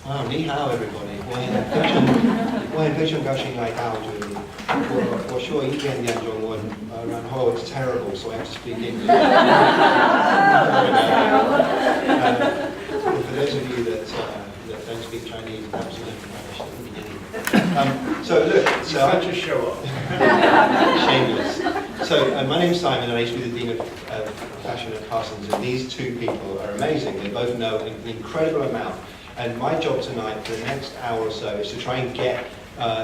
你好 everybody， 我非常高兴来到这里。我说一点点中文，然后 it's terrible, so I have to speak English. For those of you that don't speak Chinese, perhaps some information at the beginning. So look, so such a show off. Shameless. So my name's Simon, and I used to be the Dean of Fashion at Parsons, and these two people are amazing. They both know an incredible amount. And my job tonight for the next hour or so is to try and get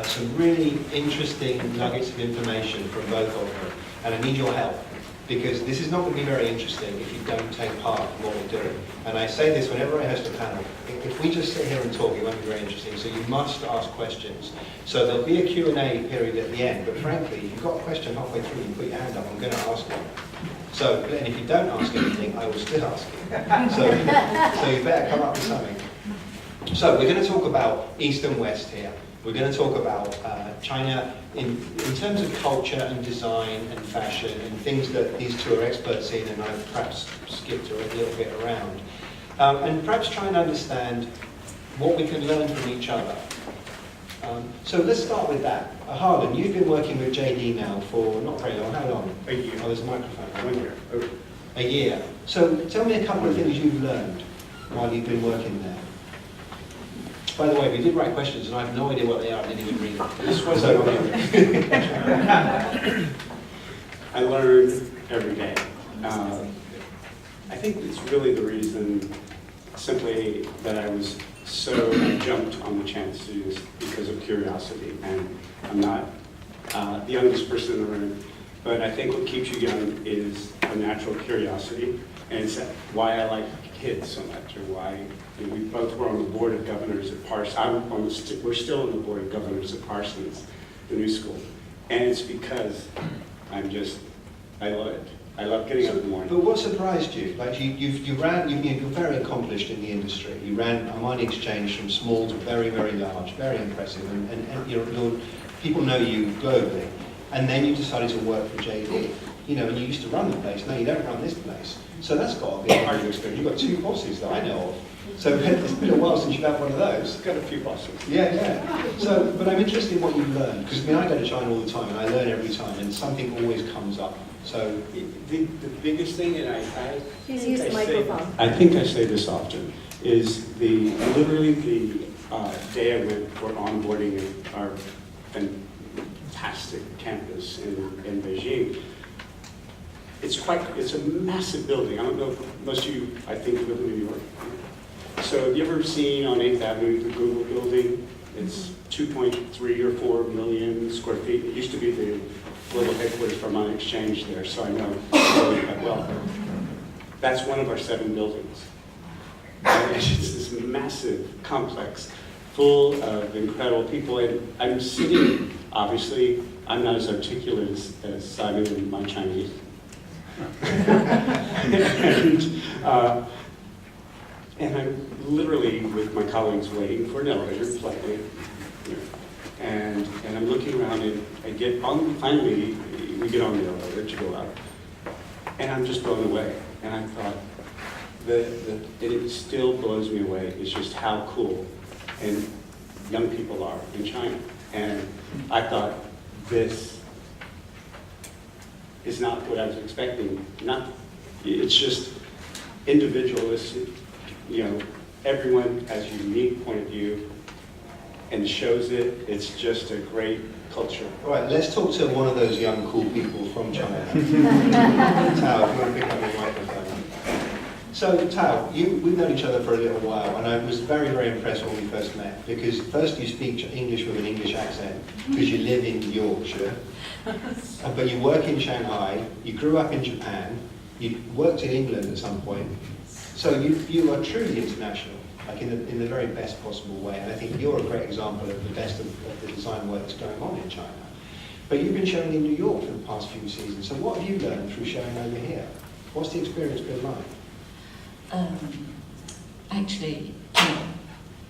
some really interesting nuggets of information from both of them. And I need your help, because this is not going to be very interesting if you don't take part in what we're doing. And I say this whenever I host a panel. If we just sit here and talk, it won't be very interesting. So you must ask questions. So there'll be a Q&A period at the end. But frankly, if you've got a question halfway through, you put your hand up, I'm going to ask one. So, and if you don't ask anything, I will still ask you. So you better come up with something. So we're going to talk about East and West here. We're going to talk about China in terms of culture and design and fashion and things that these two are experts in, and I've perhaps skipped a little bit around. And perhaps try and understand what we can learn from each other. So let's start with that. Harlan, you've been working with JD now for not very long. How long? A year. Oh, there's a microphone. 1 year. Oh. A year. So tell me a couple of things you've learned while you've been working there. By the way, we did write questions, and I have no idea what they are. I didn't even read them. This was I learn every day. I think it's really the reason, simply that I jumped on the chance to do this because of curiosity. And I'm not the youngest person in the room, but I think what keeps you young is a natural curiosity, and it's why I like kids so much, or why we both were on the board of governors at Parsons. We're still on the board of governors at Parsons, the new school, and it's because I love it. I love getting up in the morning. But what surprised you? Like you're very accomplished in the industry. You ran Armani Exchange from small to very, very large, very impressive, and people know you globally. And then you decided to work for JD. You know, and you used to run the place. Now you don't run this place. So that's got to be a part of your experience. You've got two bosses that I know of. So it's been a while since you've had one of those. Got a few bosses. Yeah. So, but I'm interested in what you've learned, because I go to China all the time, and I learn every time, and something always comes up. So the biggest thing, and I think I say this often, is literally the day I went for onboarding at our fantastic campus in Beijing. It's a massive building. I don't know if most of you, I think, live in New York. So have you ever seen on 8th Avenue the Google building? It's 2.3 or 4 million square feet. It used to be the global headquarters for Armani Exchange there, so I know really quite well. That's one of our 7 buildings. And it's just this massive complex full of incredible people. And I'm sitting, obviously, I'm not as articulate as Simon in my Chinese. And I'm literally with my colleagues waiting for an elevator politely, and I'm looking around and I get on. Finally, we get on the elevator to go out, and I'm just blown away. And I thought, it still blows me away. It's just how cool and young people are in China. And I thought, this is not what I was expecting. It's just individualistic. Everyone has a unique point of view and shows it. It's just a great culture. All right, let's talk to one of those young, cool people from China. Tao, if you want to pick up your microphone. So, Tao, we've known each other for a little while, and I was very, very impressed when we first met, because first you speak English with an English accent, because you live in Yorkshire, but you work in Shanghai, you grew up in Japan, you worked in England at some point, so you are truly international, like in the very best possible way, and I think you're a great example of the best of the design work that's going on in China. But you've been showing in New York for the past few seasons, so what have you learned through showing over here? What's the experience been like? Actually,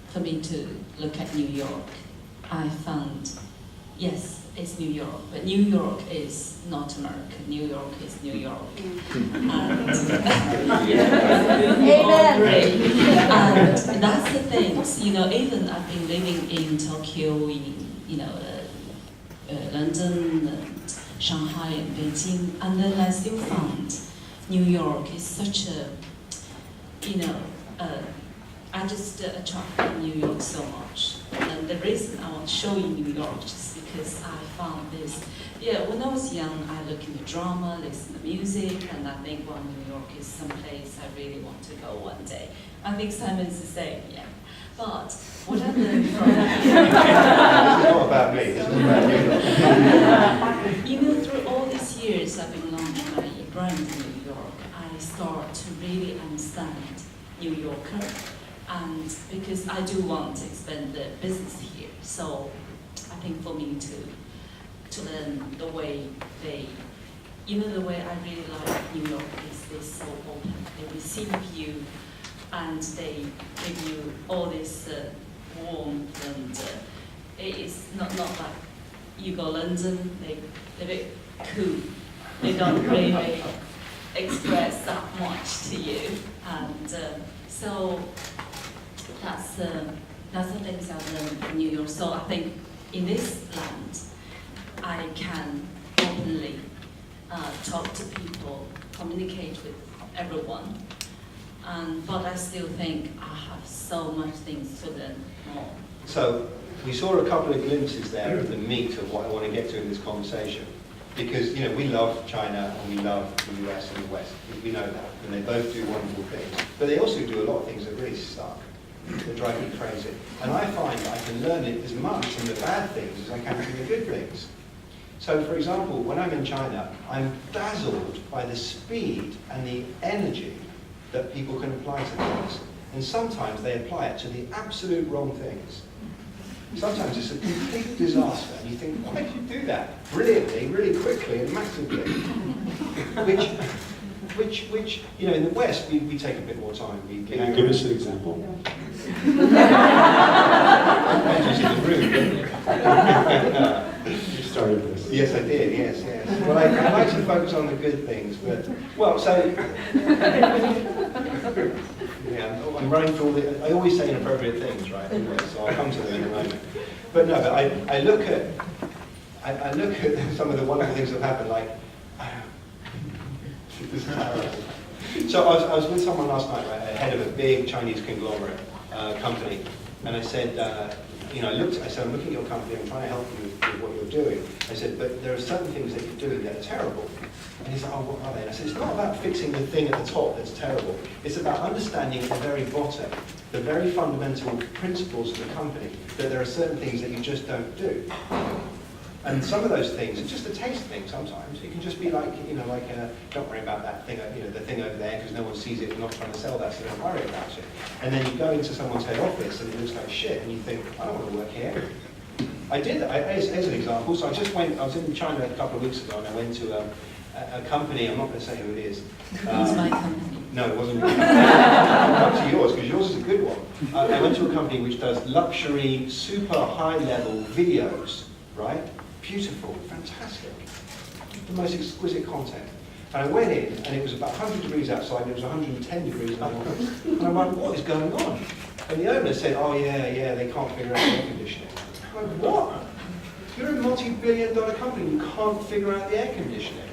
for me to look at New York, I found, yes, it's New York, but New York is not America. New York is New York. And And that's the thing, even I've been living in Tokyo, London, and Shanghai, and Beijing, and then I still found New York is such a, I just attract New York so much. And the reason I want to show you New York just because I found this. When I was young, I look into drama, listen to music, and I think, well, New York is someplace I really want to go one day. I think Simon's the same, yeah. But what I learned from This is not about me, this is about you. through all these years I've been launching my brand in New York, I start to really understand New Yorker, and because I do want to expand the business here, so I think for me to learn the way they, the way I really like New York is they're so open. They receive you and they give you all this warmth, and it is not like you go London, they're a bit cool. They don't really express that much to you, and so that's the things I've learned in New York. So I think in this land, I can openly talk to people, communicate with everyone, but I still think I have so much things to learn more. So we saw a couple of glimpses there of the meat of what I want to get to in this conversation. Because we love China and we love the US and the West. We know that, and they both do wonderful things. But they also do a lot of things that really suck. They drive me crazy. And I find I can learn it as much from the bad things as I can from the good things. So, for example, when I'm in China, I'm dazzled by the speed and the energy that people can apply to things. And sometimes they apply it to the absolute wrong things. Sometimes it's a complete disaster, and you think, why did you do that? Brilliantly, really quickly, and massively. Which in the West, we take a bit more time. Can I give us an example? Depends who's in the room, doesn't it? You started this. Yes, I did, yes. Well, I like to focus on the good things, but, I'm running through all I always say inappropriate things, right? Anyway, so I'll come to them in a moment. But no, I look at some of the wonderful things that have happened, like, this is terrible. So I was with someone last night, right, head of a big Chinese conglomerate company, and I said, I said, I'm looking at your company, I'm trying to help you with what you're doing. I said, but there are certain things that you're doing that are terrible. And he's like, oh, what are they? And I said, it's not about fixing the thing at the top that's terrible. It's about understanding at the very bottom, the very fundamental principles of the company, that there are certain things that you just don't do. And some of those things are just a taste thing sometimes. It can just be like, don't worry about that thing, the thing over there, because no one sees it, we're not trying to sell that, so don't worry about it. And then you go into someone's head office and it looks like shit, and you think, I don't want to work here. I did, as an example, so I was in China a couple of weeks ago, and I went to a company, I'm not going to say who it is. It's my company. No, it wasn't. I'll come to yours, because yours is a good one. I went to a company which does luxury, super high-level videos, right? Beautiful, fantastic, the most exquisite content. And I went in, and it was about 100 degrees outside, and it was 110 degrees in the office. And I'm like, what is going on? And the owner said, oh yeah, they can't figure out the air conditioning. I'm like, what? You're a multi-billion-dollar company, you can't figure out the air conditioning.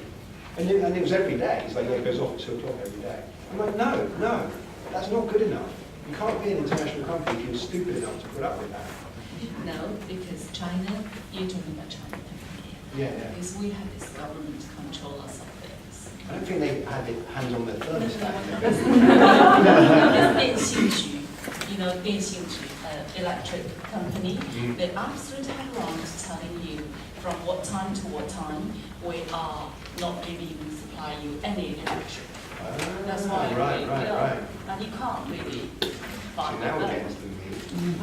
And it was every day. It's like, it goes off at 2 o'clock every day. I'm like, no, that's not good enough. You can't be an international company if you're stupid enough to put up with that. No, because China, you're talking about China. Yeah. Because we have this government control us of things. I don't think they had it hands on their thermostat. It's 电信局, electric company. They absolutely have wrong telling you from what time to what time we are not really even supply you any electricity. That's why Right. And you can't really buy So now we're getting to the meat.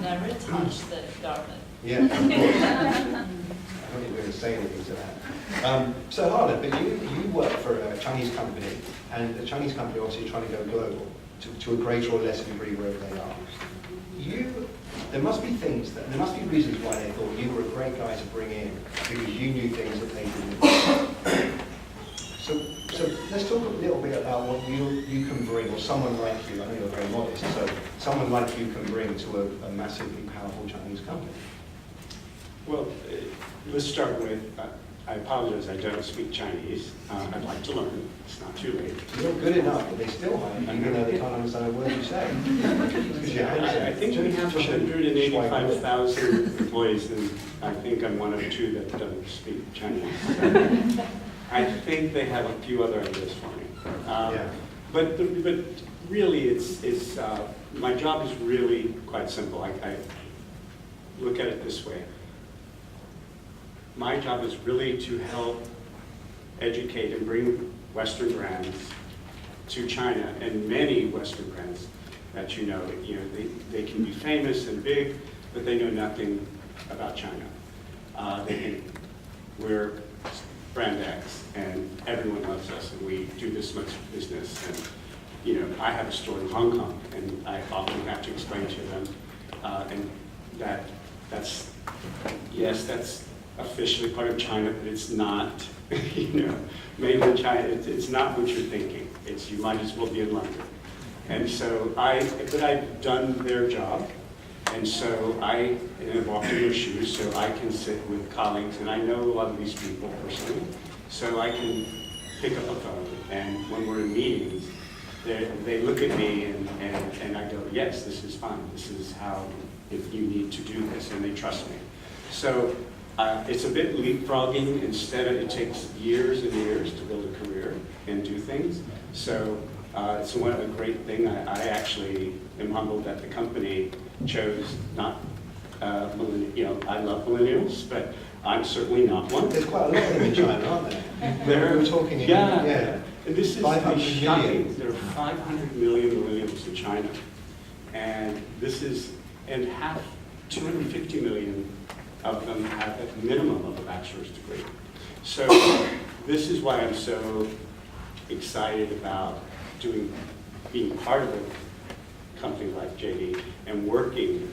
Never touch the government. Yeah, of course. I don't think we're going to say anything to that. So Harlan, but you work for a Chinese company, and the Chinese company obviously trying to go global to a greater or lesser degree wherever they are. There must be reasons why they thought you were a great guy to bring in, because you knew things that they didn't. So let's talk a little bit about what you can bring, or someone like you. I know you're very modest, so someone like you can bring to a massively powerful Chinese company? Well, let's start with, I apologize, I don't speak Chinese. I'd like to learn. It's not too late. You're good enough, but they still hire you, even though they can't understand a word you say. I think we have 185,000 employees, and I think I'm one of two that doesn't speak Chinese. I think they have a few other ideas for me. Yeah. But really, it's my job is really quite simple. I look at it this way. My job is really to help educate and bring Western brands to China, and many Western brands that you know, they can be famous and big, but they know nothing about China. They think we're brand X, and everyone loves us, and we do this much business. And I have a store in Hong Kong, and I often have to explain to them, and that's officially part of China, but it's not, mainland China, it's not what you're thinking. You might as well be in London. And so but I've done their job, and so I've walked in their shoes, so I can sit with colleagues, and I know a lot of these people personally, so I can pick up a phone, and when we're in meetings, they look at me, and I go, yes, this is fine, this is how, if you need to do this, and they trust me. So it's a bit leapfrogging. Instead of, it takes years and years to build a career and do things. So it's one of the great things. I actually am humbled that the company chose not, I love millennials, but I'm certainly not one. There's quite a lot of them in China, aren't there? We were talking in, yeah. And this is 500 shocking. million. There are 500 million millennials in China. And and 250 million of them have at minimum of a bachelor's degree. So this is why I'm so excited about being part of a company like JD and working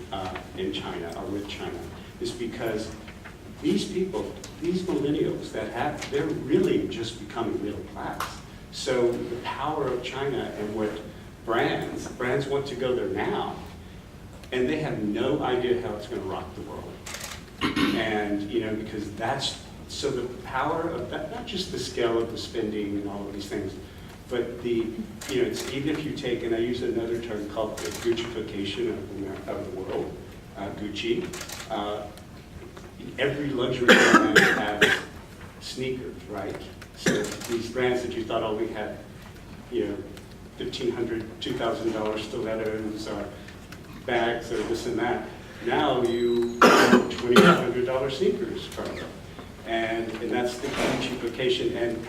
in China or with China, is because these people, these millennials they're really just becoming middle class. So the power of China and what brands want to go there now, and they have no idea how it's going to rock the world. And, because so the power of that, not just the scale of the spending and all of these things, but it's even if you take, and I use another term called the Guccification of the world, Gucci. Every luxury brand has sneakers, right? So these brands that you thought only had, $1,500, $2,000 stilettos or bags or this and that. Now you get $2,500 sneakers from them. And that's the Guccification. And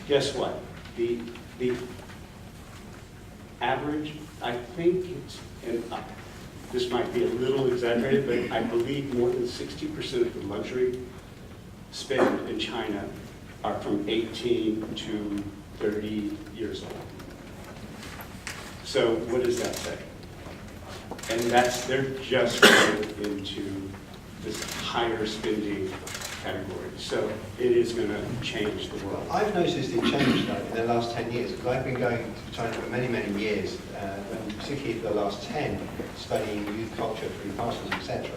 guess what? The average, I think and this might be a little exaggerated, but I believe more than 60% of the luxury spend in China are from 18 to 30 years old. So what does that say? And they're just going into this higher spending category. So it is going to change the world. I've noticed it changed in the last 10 years, because I've been going to China for many, many years, and particularly for the last 10, studying youth culture through Parsons, etc.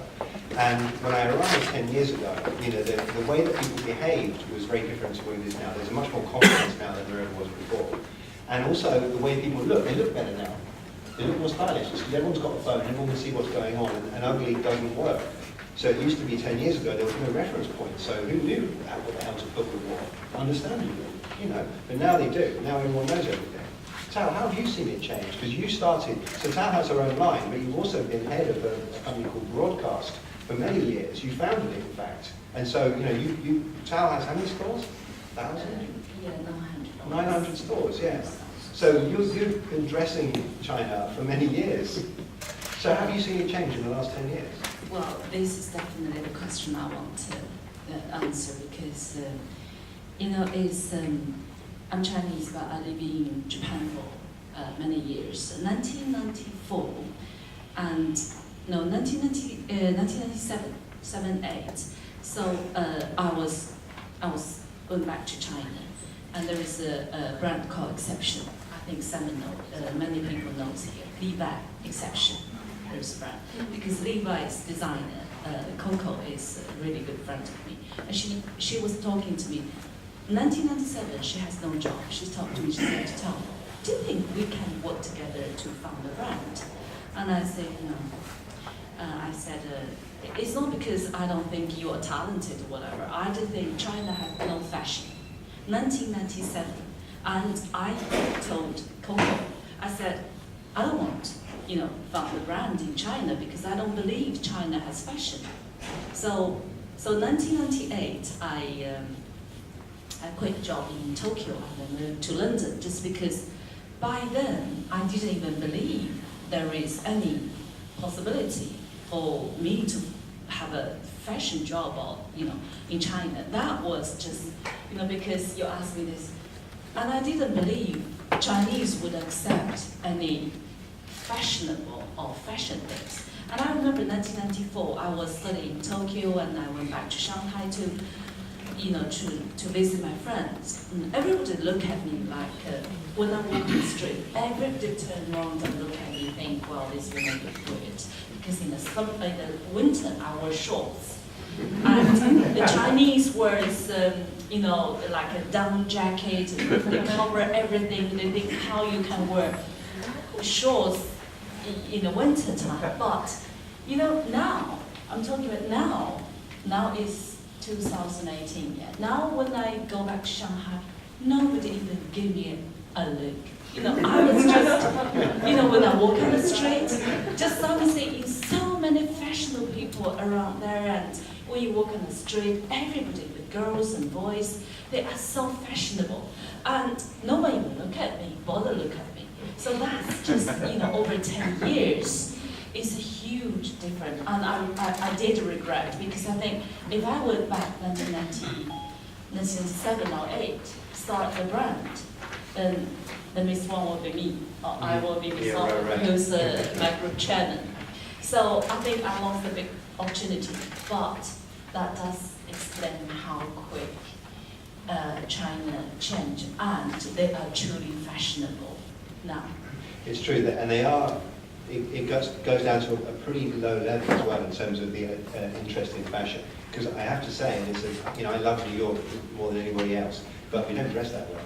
And when I arrived 10 years ago, the way that people behaved was very different to what it is now. There's much more confidence now than there ever was before. And also the way people look, they look better now. They look more stylish, because everyone's got a phone, everyone can see what's going on, and ugly doesn't work. So it used to be 10 years ago, there was no reference point, so who knew what the hell to put with what? Understandably, but now they do. Now everyone knows everything. Tao, how have you seen it change? Because you started, so Tao has her own line, but you've also been head of a company called Broadcast for many years. You founded it, in fact. And so, Tao has how many stores? 1,000? Yeah, 900. 900 stores, yeah. So you've been dressing China for many years. So have you seen it change in the last 10 years? Well, this is definitely the question I want to answer, because, I'm Chinese, but I live in Japan for many years. 1994 and 1997, 7, 8. So I was going back to China, and there is a brand called Exception. I think seminal, many people knows here, Levi exception, hers brand. Because Levi's designer, Coco, is a really good friend of me. And she was talking to me. 1997, she has no job. She talked to me, she said, Tao, do you think we can work together to found a brand? And I said, no. I said, it's not because I don't think you are talented or whatever. I just think China has no fashion. 1997, and I told Coco, I said, I don't want, found a brand in China because I don't believe China has fashion. So 1998, I quit a job in Tokyo and then moved to London just because by then I didn't even believe there is any possibility for me to have a fashion job or, in China. That was just, because you asked me this, and I didn't believe Chinese would accept any fashionable or fashion things. And I remember 1994, I was studying in Tokyo and I went back to Shanghai to visit my friends. And everybody looked at me like, when I walk in the street, everybody turned around and looked at me and think, well, this woman is weird. Because in the winter, I wear shorts. And the Chinese wears, like a down jacket, they cover everything, they think how you can wear shorts in the winter time. But, now, I'm talking about now is 2018 yet. Now when I go back to Shanghai, nobody even give me a look. I was just, when I walk on the street, just suddenly seeing so many fashionable people around there, and when you walk on the street, everybody, the girls and boys, they are so fashionable. And nobody even bother look at me. So that's just, over 10 years. It's a huge difference, and I did regret, because I think if I went back 1997 or 8, start the brand, then the Miss Wang will be me, or I will be Miss Wang, who's my group chairman. So I think I lost a big opportunity, but that does explain how quick China changed, and they are truly fashionable now. It's true that, and they are. It goes down to a pretty low level as well in terms of the interest in fashion. Because I have to say, and I love New York more than anybody else, but we don't dress that well.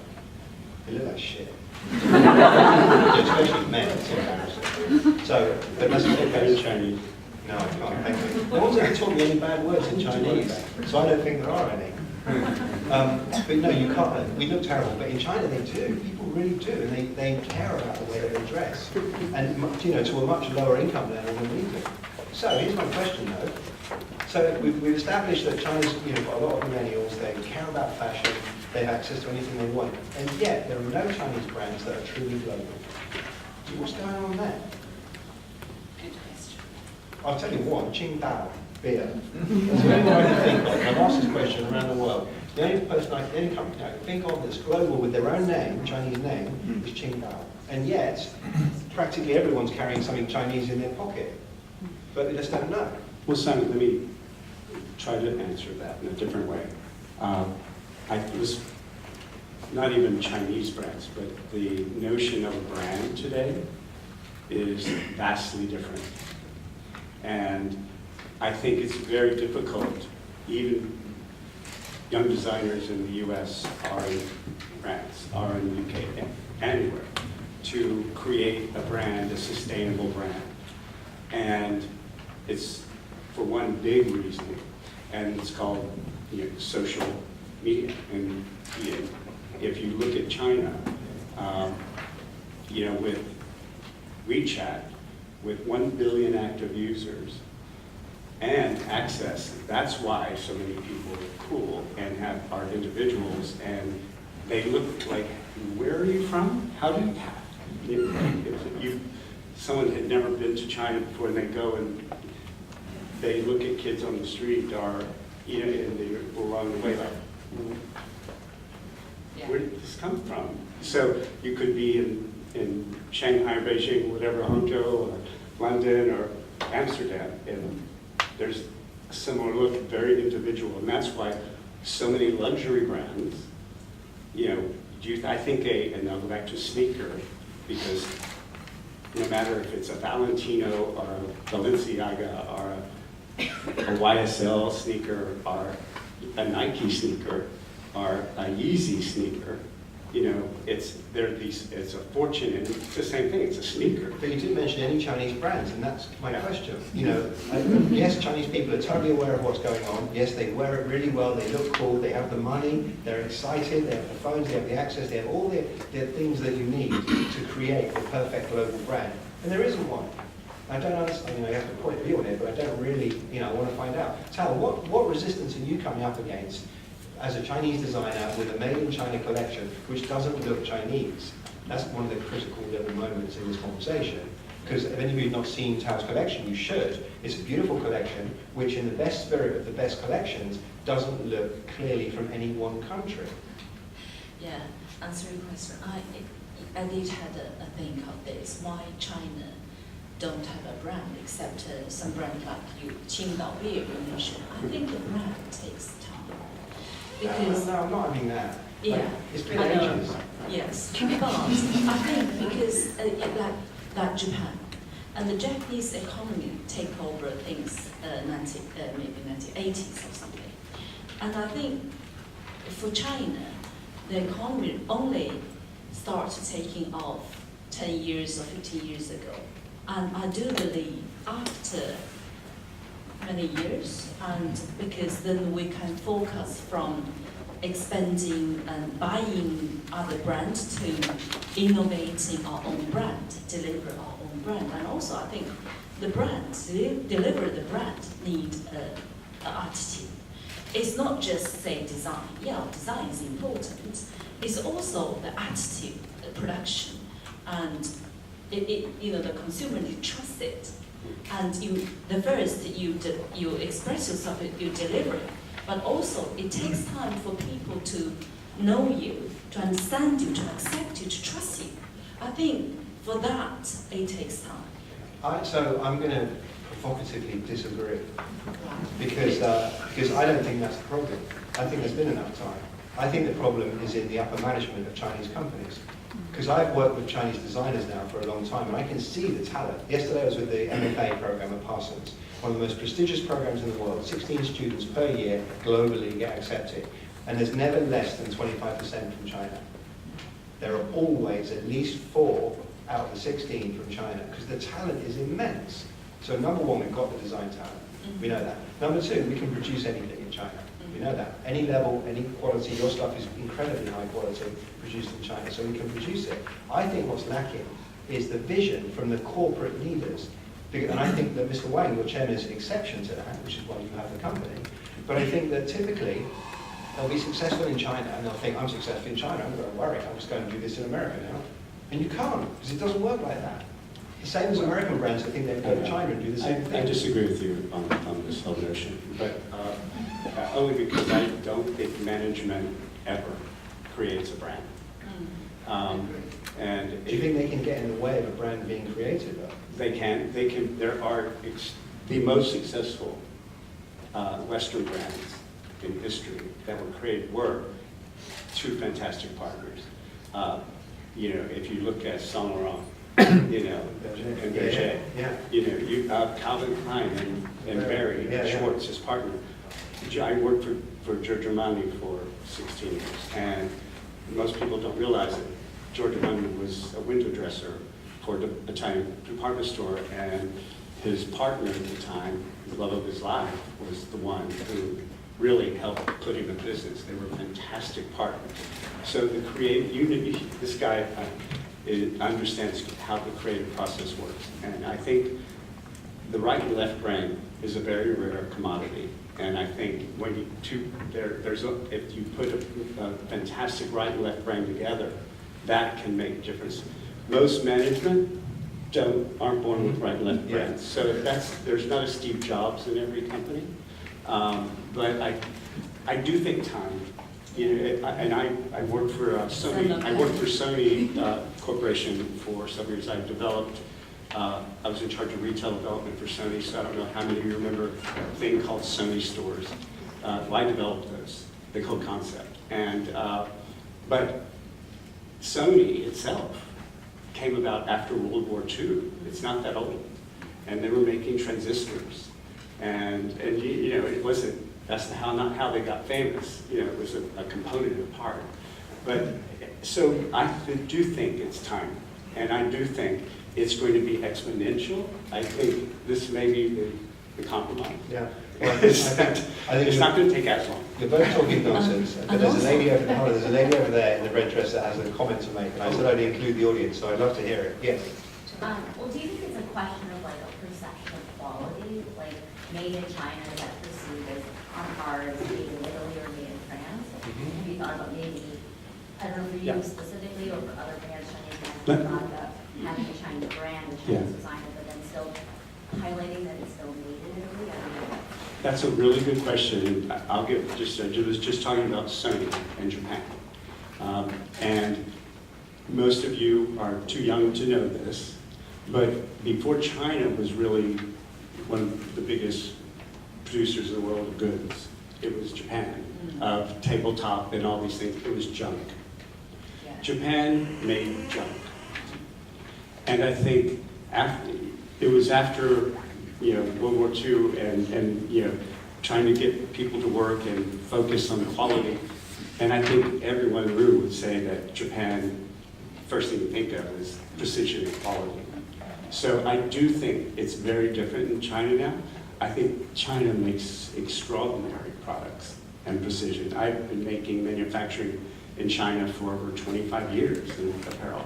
We look like shit. Especially men, it's embarrassing. So, but that's not in Chinese. No, I can't. Thank you. No one's ever taught me any bad words in Chinese, so I don't think there are any. But no, you can't. We look terrible, but in China they do. People really do, and they care about the way that they dress, and to a much lower income level than we do. So here's my question though. So we've established that China's got a lot of millennials. They care about fashion. They have access to anything they want, and yet there are no Chinese brands that are truly global. What's going on there? Good question. I'll tell you one. Qingdao beer. That's the only one I can think of. I've asked this question around the world. The only company I can think of that's global with their own name, Chinese name, is Qingdao. And yet, practically everyone's carrying something Chinese in their pocket. But they just don't know. Well, Simon, let me try to answer that in a different way. It was not even Chinese brands, but the notion of a brand today is vastly different. And I think it's very difficult, even young designers in the US or in France or in the UK, anywhere, to create a brand, a sustainable brand. And it's for one big reason, and it's called social media. And if you look at China, with WeChat, with 1 billion active users, and access. That's why so many people are cool and are individuals, and they look like, where are you from? How do you, if someone had never been to China before, and they go and they look at kids on the street, or and they go along the way like, where did this come from? So you could be in Shanghai, Beijing, whatever, Hangzhou, or London, or Amsterdam, and there's a similar look, very individual, and that's why so many luxury brands, I think and I'll go back to sneaker, because no matter if it's a Valentino or a Balenciaga or a YSL sneaker or a Nike sneaker or a Yeezy sneaker, it's a fortune, and it's the same thing, it's a sneaker. But you didn't mention any Chinese brands, and that's my question. Yes, Chinese people are totally aware of what's going on. Yes, they wear it really well, they look cool, they have the money, they're excited, they have the phones, they have the access, they have all the things that you need to create the perfect global brand. And there isn't one. I don't understand, you have to point of view on it, but I don't really, I want to find out. Tao, what resistance are you coming up against as a Chinese designer with a made in China collection which doesn't look Chinese? That's one of the critical little moments in this conversation. Because if any of you have not seen Tao's collection, you should. It's a beautiful collection which, in the best spirit of the best collections, doesn't look clearly from any one country. Yeah, answer your question. I did have a think of this. Why China don't have a brand except some brand like you, Qingdao Beer, you mentioned. I think the brand takes time. Because No, I'm not having that. yeah, It's been I know. ages. Yes, but I think because like Japan and the Japanese economy take over things maybe 1980s or something, and I think for China the economy only started taking off 10 years or 15 years ago, and I do believe after many years, and because then we can focus from expanding and buying other brands to innovating our own brand, deliver our own brand. And also I think the brand, to deliver the brand need an attitude. It's not just say design. Yeah, design is important. It's also the attitude, the production, and the consumer need to trust it. And the first you express yourself, you deliver. But also, it takes time for people to know you, to understand you, to accept you, to trust you. I think for that, it takes time. So I'm going to provocatively disagree, because I don't think that's the problem. I think there's been enough time. I think the problem is in the upper management of Chinese companies. Because I've worked with Chinese designers now for a long time, and I can see the talent. Yesterday I was with the MFA program at Parsons, one of the most prestigious programs in the world. 16 students per year globally get accepted, and there's never less than 25% from China. There are always at least 4 out of the 16 from China, because the talent is immense. So number one, we've got the design talent. We know that. Number two, we can produce anything in China. We know that. Any level, any quality, your stuff is incredibly high quality, produced in China, so we can produce it. I think what's lacking is the vision from the corporate leaders. And I think that Mr. Wang, your chairman, is an exception to that, which is why you have the company. But I think that typically, they'll be successful in China, and they'll think, I'm successful in China, I'm not worried, I'm just going to do this in America now. And you can't, because it doesn't work like that. The same as American brands that think they can go to China and do the same thing. I disagree with you on this whole notion, but only because I don't think management ever creates a brand. And Do you think they can get in the way of a brand being created, though? They can. There are the most successful Western brands in history that were created were 2 fantastic partners. If you look at Saint Laurent, and Berger, Calvin Klein and Barry Schwartz, his partner. I worked for Giorgio Armani for 16 years, and most people don't realize it. Giorgio Armani was a window dresser for the Italian department store, and his partner at the time, the love of his life, was the one who really helped put him in business. They were fantastic partners. So the creative, this guy understands how the creative process works, and I think the right and left brain is a very rare commodity. And I think when if you put a fantastic right and left brain together, that can make a difference. Most management aren't born with right and left brains. So there's not a Steve Jobs in every company. But I do think time. And I worked for Sony. I worked for Sony Corporation for some years. I was in charge of retail development for Sony, so I don't know how many of you remember a thing called Sony stores. I developed those, the whole concept. But Sony itself came about after World War II. It's not that old. And they were making transistors. And you know, it wasn't, that's not how they got famous. You know, it was a component of part. But, so I do think it's time. And I do think it's going to be exponential. I think this may be the compromise. Yeah. It's not going to take as long. You're both talking nonsense, but there's a lady over there. There's a lady over there in the red dress that has a comment to make, and I said I'd include the audience, so I'd love to hear it. Yes. Well, do you think it's a question of like a perception of quality, like made in China is that perceived as on par as made in Italy or made in France? Have you thought about maybe, I don't know for you specifically or for other brands, Chinese brands, have you thought about having a Chinese brand, a Chinese designer, but then still highlighting that it's still made in Italy? I don't know. That's a really good question. I'll give just, I was just talking about Sony and Japan. And most of you are too young to know this, but before China was really one of the biggest producers of the world of goods, it was Japan, of tabletop and all these things. It was junk. Yeah. Japan made junk. And I think it was after World War II and trying to get people to work and focus on quality. And I think everyone in the room would say that Japan, first thing you think of is precision and quality. So I do think it's very different in China now. I think China makes extraordinary products and precision. I've been making manufacturing in China for over 25 years in apparel.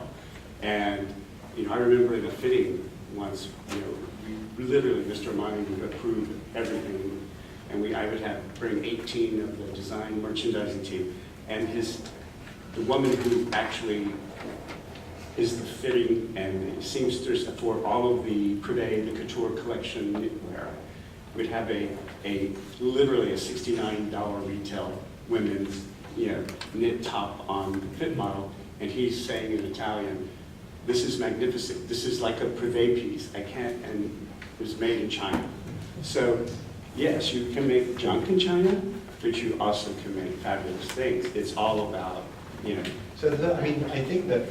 And I remember in a fitting once, we literally, Mr. Armani would approve everything. And I would bring 18 of the design merchandising team. And the woman who actually is the fitting and the seamstress for all of the Privé, the couture collection knitwear, would have literally a $69 retail women's knit top on fit model. And he's saying in Italian, "This is magnificent. This is like a Privé piece. I can't," and it was made in China. So yes, you can make junk in China, but you also can make fabulous things. It's all about, So I think that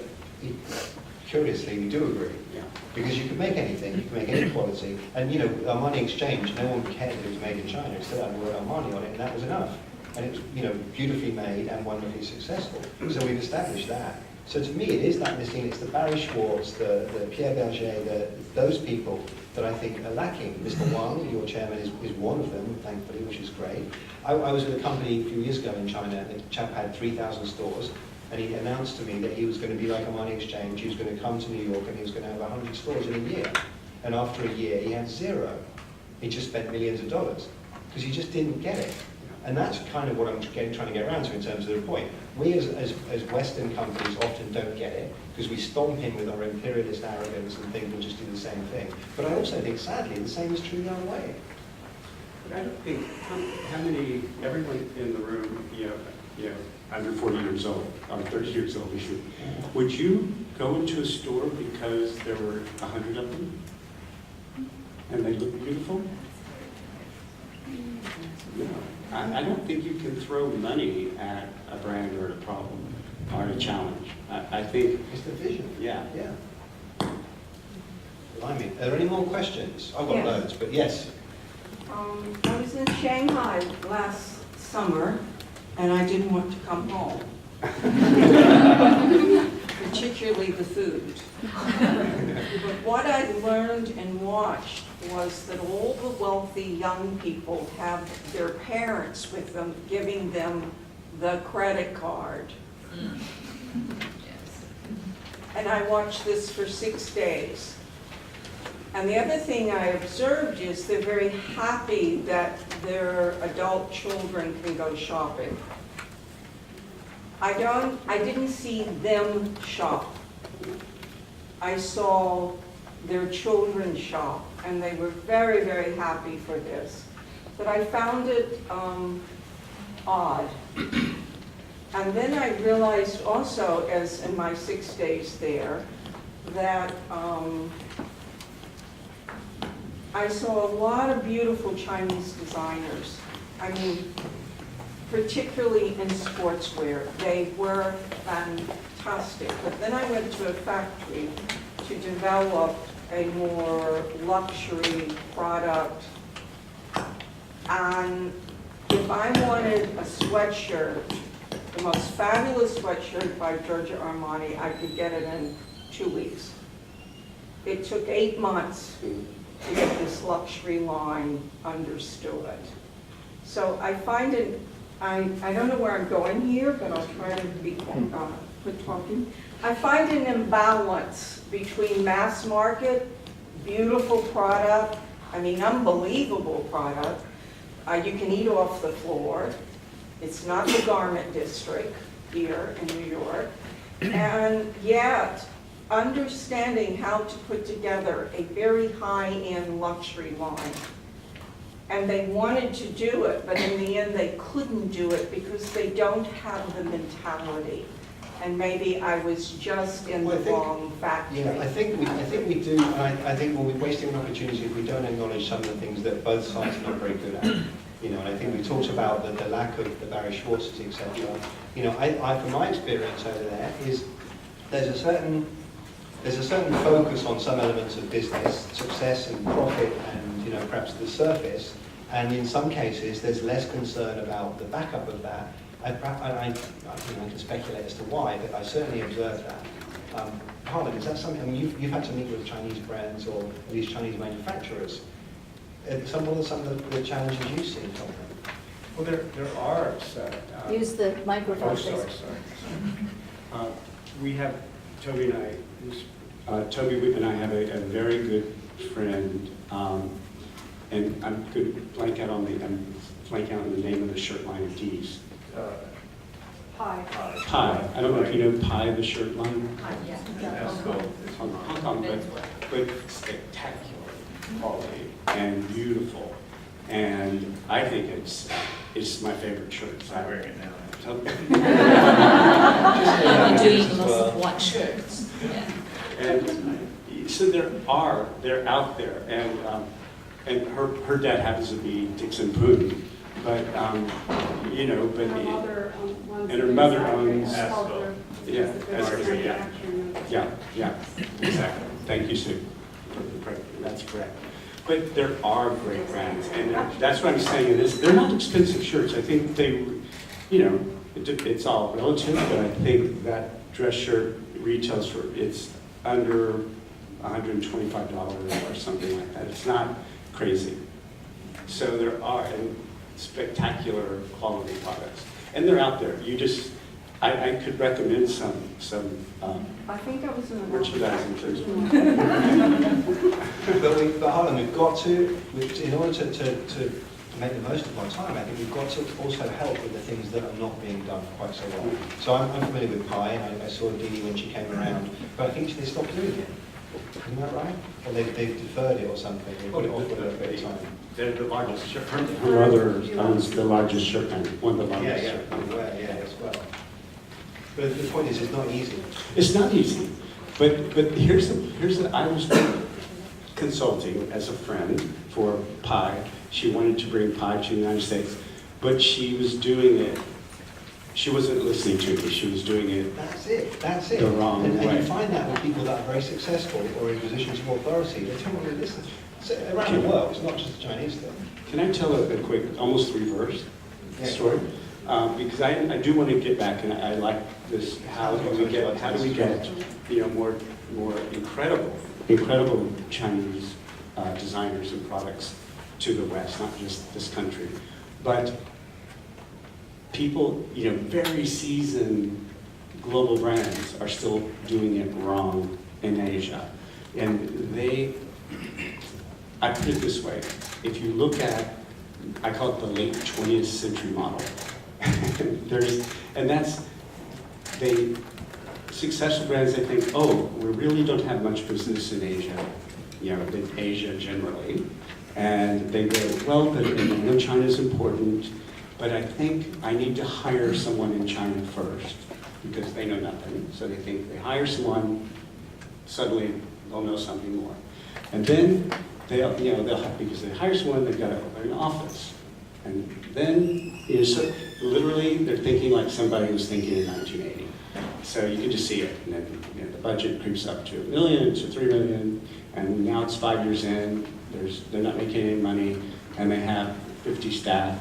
curiously we do agree. Yeah. Because you can make anything, you can make any quality, and Armani Exchange, no one cared that it was made in China. It still had the word Armani on it, and that was enough. And it was beautifully made and wonderfully successful. So we've established that. So to me, it is that missing. It's the Barry Schwartz, the Pierre Berger, those people that I think are lacking. Mr. Wang, your chairman, is one of them, thankfully, which is great. I was with a company a few years ago in China. The chap had 3,000 stores, and he announced to me that he was going to be like Armani Exchange. He was going to come to New York, and he was going to have 100 stores in a year. And after a year, he had 0. He just spent millions of dollars because he just didn't get it. And that's kind of what I'm trying to get around to in terms of the point. We as Western companies often don't get it because we stomp in with our imperialist arrogance and think we'll just do the same thing. But I also think, sadly, the same is true the other way. But I don't think, how many, everyone in the room, under 40 years old, or 30 years old, would you go into a store because there were 100 of them? And they look beautiful? No. I don't think you can throw money at a brand or a problem or a challenge. I think It's the vision. Yeah. Yeah. Are there any more questions? I've got Yes. loads, but yes. I was in Shanghai last summer, and I didn't want to come home. Particularly the food. But what I learned and watched was that all the wealthy young people have their parents with them, giving them the credit card. Yes. And I watched this for 6 days. And the other thing I observed is they're very happy that their adult children can go shopping. I didn't see them shop. I saw their children shop, and they were very, very happy for this. But I found it odd. And then I realized also, as in my 6 days there, that I saw a lot of beautiful Chinese designers. I mean, particularly in sportswear. They were fantastic. fantastic. But then I went to a factory to develop a more luxury product. And if I wanted a sweatshirt, the most fabulous sweatshirt by Giorgio Armani, I could get it in 2 weeks. It took 8 months to get this luxury line understood. So I find it, I don't know where I'm going here, but I'll try to be quit talking. I find an imbalance between mass market, beautiful product, I mean unbelievable product, you can eat off the floor, it's not the garment district here in New York, and yet understanding how to put together a very high-end luxury line. And they wanted to do it, but in the end they couldn't do it because they don't have the mentality. And maybe I was just in the wrong factory. Yeah, I think we do. I think we'll be wasting an opportunity if we don't acknowledge some of the things that both sides are not very good at. You know, and I think we talked about the lack of the Barry Schwartzes, etc. You know, from my experience over there is there's a certain focus on some elements of business, success and profit, and you know perhaps the surface. And in some cases, there's less concern about the backup of that. I can speculate as to why, but I certainly observed that. Harlan, is that something? I mean, you've had to meet with Chinese brands or at least Chinese manufacturers. What are some of the challenges you see from them? Well, there are. Use the microphone, Oh, please. sorry. We have Toby and I. Toby and I have a very good friend, and I'm going to blank out on the name of the shirt line of D's. Pie. Pie. I don't know if you know Pie, the shirt line. Yeah. That's cool. Hong Kong, but spectacular quality and beautiful. And I think it's my favorite shirt. I'm wearing it now. I'm doing lots of white shirts. Yeah. And so they're out there, and her dad happens to be Dixon Poon, but you know, but and her mother owns yeah, exactly. Thank you, Sue. That's correct. But there are great brands, and that's what I'm saying. They're not expensive shirts. I think they, you know, it's all relative, but I think that dress shirt retails for it's under $125 or something like that. It's not crazy. So there are spectacular quality products, and they're out there. You just, I could recommend some I think I was in the merchandising too. But Harlan, we've got to, in order to make the most of our time, I think we've got to also help with the things that are not being done quite so well. So I'm familiar with Pi, and I saw Dee when she came around, but I think they stopped doing it. Isn't that right? Or they've deferred it or something, they put it off for a bit of time. They're the largest shirt. Her mother owns the largest shirt company, one of the largest. Yeah, I'm aware, yeah, as well. But the point is, it's not easy. It's not easy, but here's the I was consulting as a friend for Pi. She wanted to bring Pi to the United States, but she was doing it. She wasn't listening to me. She was doing it. That's it. The wrong way. And you find that with people that are very successful or in positions of authority, they don't want to listen. So around the world, it's not just a Chinese thing. Can I tell a quick, almost reverse story? Because I do want to get back, and I like this. How do we get you know more incredible Chinese designers and products to the West, not just this country, but people, you know, very seasoned global brands are still doing it wrong in Asia, and I put it this way: if you look at, I call it the late 20th century model. Successful brands, they think, oh, we really don't have much business in Asia, you know, in Asia generally. And they go, well, but I know China is important, but I think I need to hire someone in China first because they know nothing. So they think they hire someone, suddenly they'll know something more. And then they'll have, because they hire someone, they've got to open an office. And then, so literally, they're thinking like somebody was thinking in 1980. So you can just see it. And then the budget creeps up to $1 million, to $3 million, and now it's 5 years in. They're not making any money, and they have 50 staff,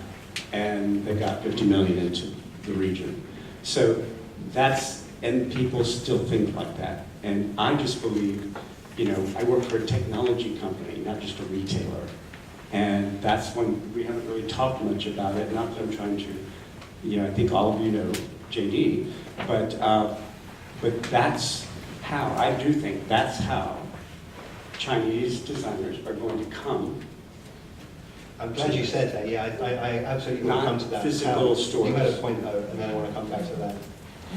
and they got 50 million into the region. So and people still think like that. And I just believe, I work for a technology company, not just a retailer. And that's when we haven't really talked much about it. Not that I'm trying to, I think all of you know JD, but that's how, I do think that's how Chinese designers are going to come. I'm glad you said that. Yeah, I absolutely want to come to that. Physical stores. You made a point though, and then I want to come back to that.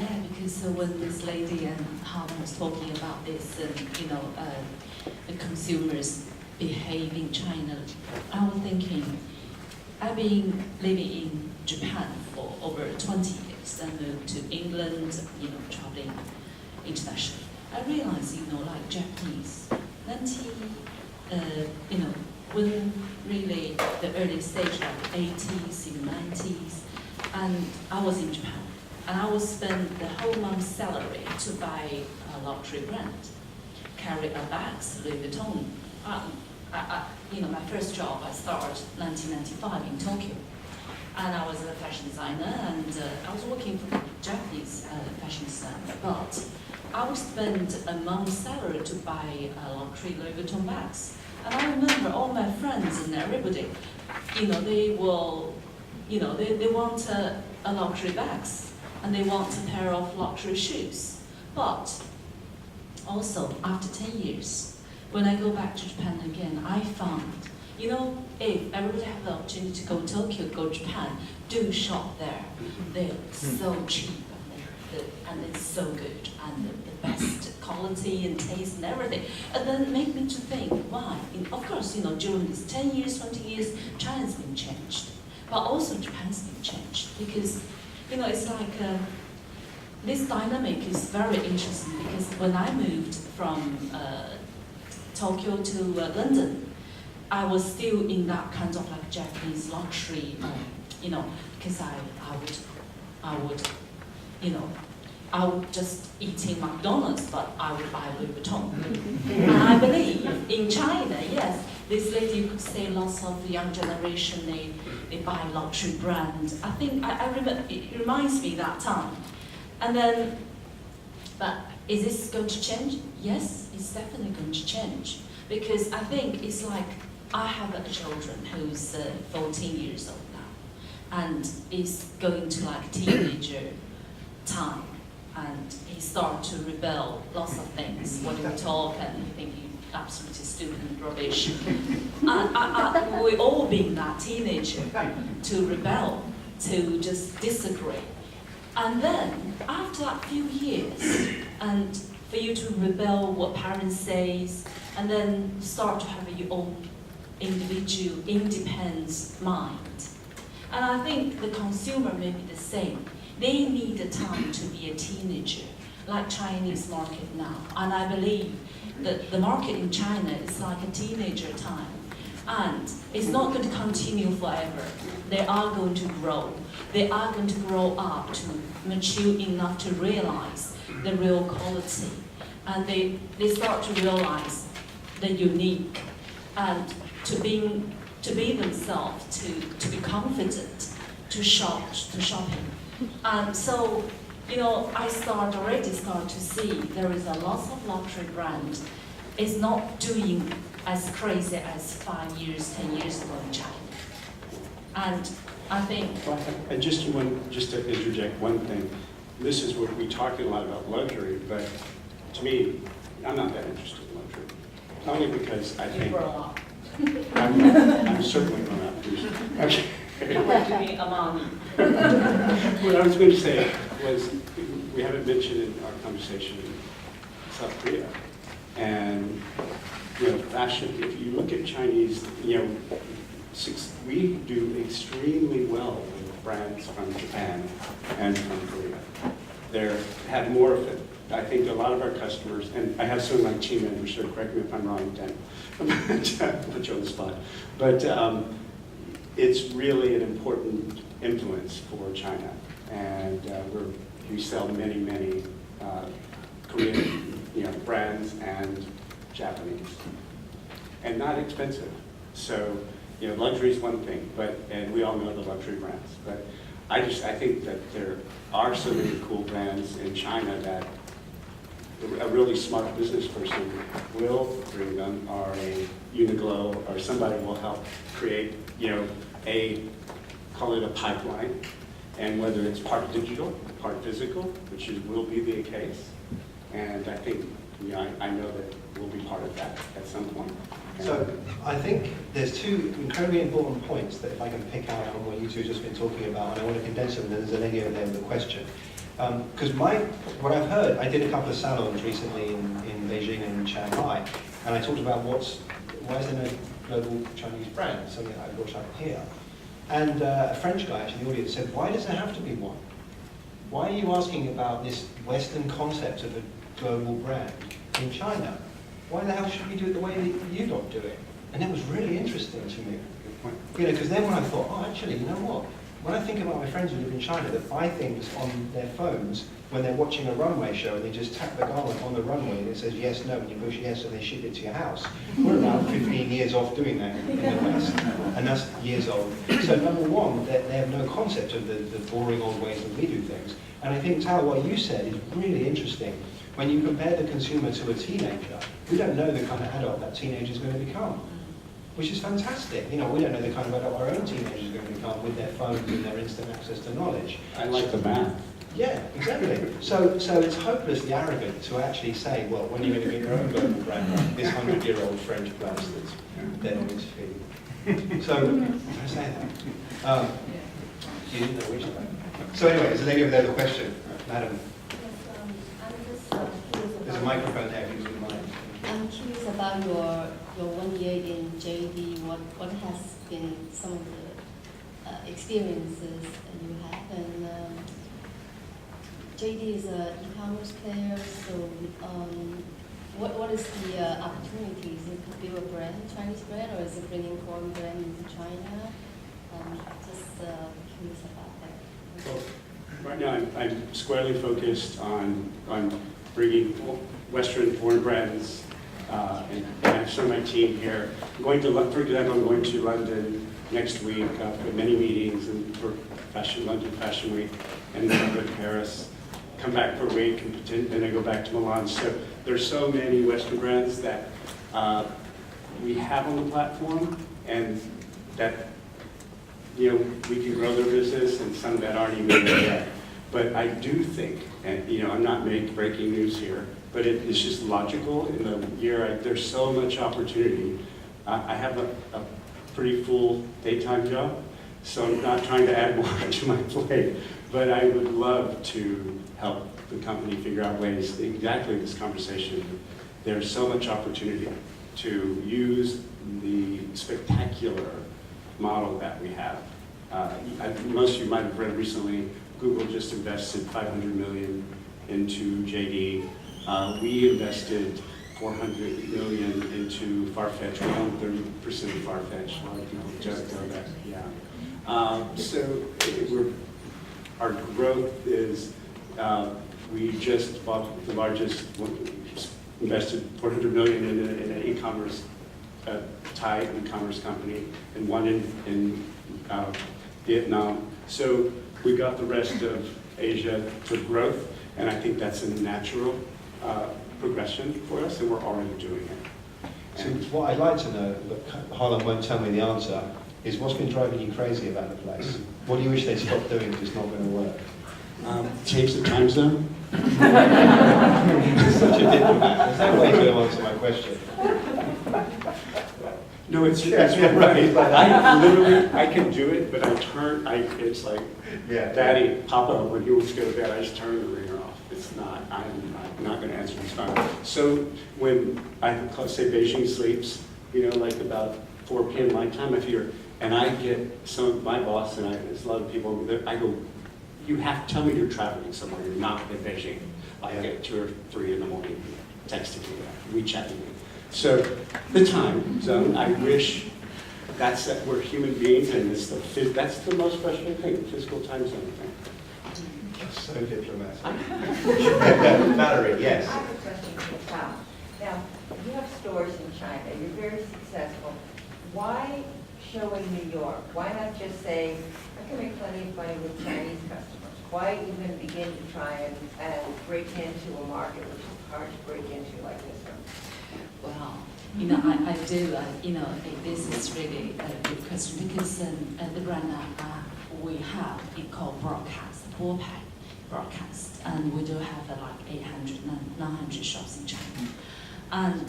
Yeah, because when this lady and Harlan was talking about this, the consumers behave in China, I was thinking, I've been living in Japan for over 20 years. I moved to England, traveling internationally. I realized, like Japanese, when really the early stage, like 80s, even 90s, and I was in Japan. And I would spend the whole month's salary to buy a luxury brand, carry a bags, Louis Vuitton. My first job, I started 1995 in Tokyo. And I was a fashion designer, and I was working for a Japanese fashion designer. But I would spend a month's salary to buy luxury Louis Vuitton bags. And I remember all my friends and everybody, they will, they want a luxury bags. And they want a pair of luxury shoes. But also, after 10 years, when I go back to Japan again, I found, if everybody have the opportunity to go to Tokyo, go to Japan, do shop there. They're so cheap, and it's so good, and the best quality and taste and everything. And then it made me to think, why? Of course, during these 10 years, 20 years, China's been changed. But also Japan's been changed, because it's like this dynamic is very interesting, because when I moved from Tokyo to London, I was still in that kind of like Japanese luxury, because I would just eat in McDonald's, but I would buy Louis Vuitton. And I believe in China, yes, this lady, you could say lots of young generation, they buy luxury brands. I think, I remember, it reminds me that time. And then, but is this going to change? Yes, it's definitely going to change. Because I think it's like, I have a children who's 14 years old now, and is going to like teenager time, and he start to rebel lots of things when we talk, and he think you absolutely stupid and rubbish. And we all been that teenager to rebel, to just disagree. And then after a few years, and for you to rebel what parents says, and then start to have your own individual, independent mind. And I think the consumer may be the same. They need the time to be a teenager, like Chinese market now. And I believe that the market in China is like a teenager time. And it's not going to continue forever. They are going to grow. They are going to grow up to mature enough to realize the real quality. And they start to realize the unique, and to be themselves, to be confident, to shopping. And so, I already start to see there is a lot of luxury brands. It's not doing as crazy as 5 years, 10 years ago in China. And I think... And just to interject one thing, this is what we talk a lot about luxury, but to me, I'm not that interested in luxury. Only because I think... You grow up. I'm certainly grown up. Okay. I want to be a mommy. What I was going to say was, we haven't mentioned in our conversation in South Korea. And, fashion, if you look at Chinese, we do extremely well with brands from Japan and from Korea. They have more of it. I think a lot of our customers, and I have some of my team members, so correct me if I'm wrong, Dan, I'll put you on the spot. But it's really an important influence for China. And we sell many, many Korean brands and Japanese. And not expensive. So, luxury is one thing, and we all know the luxury brands. But I think that there are so many cool brands in China that a really smart business person will bring them, or a Uniqlo, or somebody will help create, call it a pipeline. And whether it's part digital, part physical, which will be the case. And I think, I know that we'll be part of that at some point. So I think there's two incredibly important points that if I can pick out on what you two have just been talking about, and I want to condense them, and there's a lady over there with a question. Because what I've heard, I did a couple of salons recently in Beijing and Shanghai, and I talked about why is there no global Chinese brand, something that I brought up here. And a French guy actually in the audience said, why does there have to be one? Why are you asking about this Western concept of a global brand in China? Why the hell should we do it the way that you don't do it? And it was really interesting to me. Because then when I thought, oh, actually, you know what? When I think about my friends who live in China that buy things on their phones when they're watching a runway show and they just tap the garment on the runway and it says yes, no, and you push yes and they ship it to your house. We're about 15 years off doing that in the West, and that's years old. So number one, they have no concept of the boring old ways that we do things. And I think, Tao, what you said is really interesting. When you compare the consumer to a teenager, we don't know the kind of adult that teenager is going to become. Which is fantastic. We don't know the kind of adult our own teenagers are going to become with their phones and their instant access to knowledge. I like the math. Yeah, exactly. So it's hopelessly arrogant to actually say, well, when are you going to get your own global brand, this 100-year-old French place that's dead on its feet. So, I say that. You didn't know which one. So anyway, there's a lady over there with a question. Madam, there's a microphone there if you wouldn't mind. I'm curious about your 1 year in JD. What has been some of the experiences that you have? And JD is an e-commerce player, so what is the opportunity? Is it to build a brand, Chinese brand, or is it bringing foreign brand into China? Just curious about that. Well, right now, I'm squarely focused on bringing Western foreign brands, and I have some of my team here. For example, I'm going to London next week for many meetings and for London Fashion Week, and then I go to Paris, come back for a week, and then I go back to Milan. So there's so many Western brands that we have on the platform, and that we can grow their business, and some that aren't even there yet. But I do think, and I'm not breaking news here, but it's just logical. In the year, there's so much opportunity. I have a pretty full daytime job, so I'm not trying to add more to my plate. But I would love to help the company figure out ways, exactly this conversation. There's so much opportunity to use the spectacular model that we have. Most of you might have read recently, Google just invested $500 million into JD. We invested $400 million into Farfetch. We own 30% of Farfetch. A lot of people just know that. Yeah. So our growth is, we just bought the largest, invested $400 million in an e-commerce, Thai e-commerce company, and one in Vietnam. So we got the rest of Asia for growth, and I think that's a natural progression for us, and we're already doing it. So what I'd like to know, but Harlan won't tell me the answer, is what's been driving you crazy about the place? What do you wish they'd stop doing because it's not going to work? Change the time zone. Such a diplomat. There's no way to answer my question. No, it's right. I can do it, but it's like, Daddy, Papa, when he wants to go to bed, I just turn the ringer off. It's not, I'm not going to answer his phone. So when I say Beijing sleeps, like about 4 p.m. my time of year, and I get my boss, and there's a lot of people over there, I go, you have to tell me you're traveling somewhere, you're not in Beijing. Like at 2 or 3 in the morning, texting me, WeChatting me. So the time zone, I wish that's that we're human beings, and that's the most frustrating thing, physical time zone thing. So diplomatic. Valerie, yes. I have a question for Tom. Now, you have stores in China, you're very successful. Why show in New York? Why not just say, I can make plenty of money with Chinese customers? Why even begin to try and break into a market which is hard to break into like this one? Well, I do, this is really a good question because the brand we have, it called broadcast, and we do have like 800, 900 shops in China. And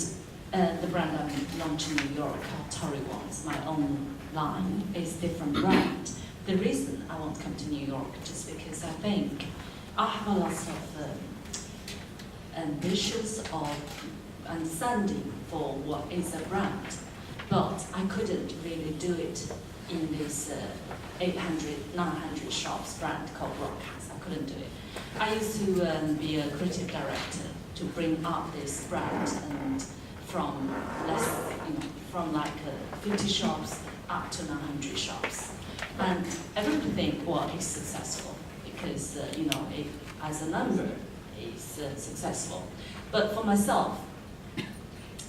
the brand I'm launching in New York, Taoray Wang, my own line, is different brand. The reason I want to come to New York just because I think I have a lot of ambitions of understanding for what is a brand, but I couldn't really do it in this 800, 900 shops brand called Broadcast. I couldn't do it. I used to be a creative director to bring up this brand and from from like 50 shops up to 900 shops. And everybody think, well, it's successful because, it, as a number, it's successful. But for myself,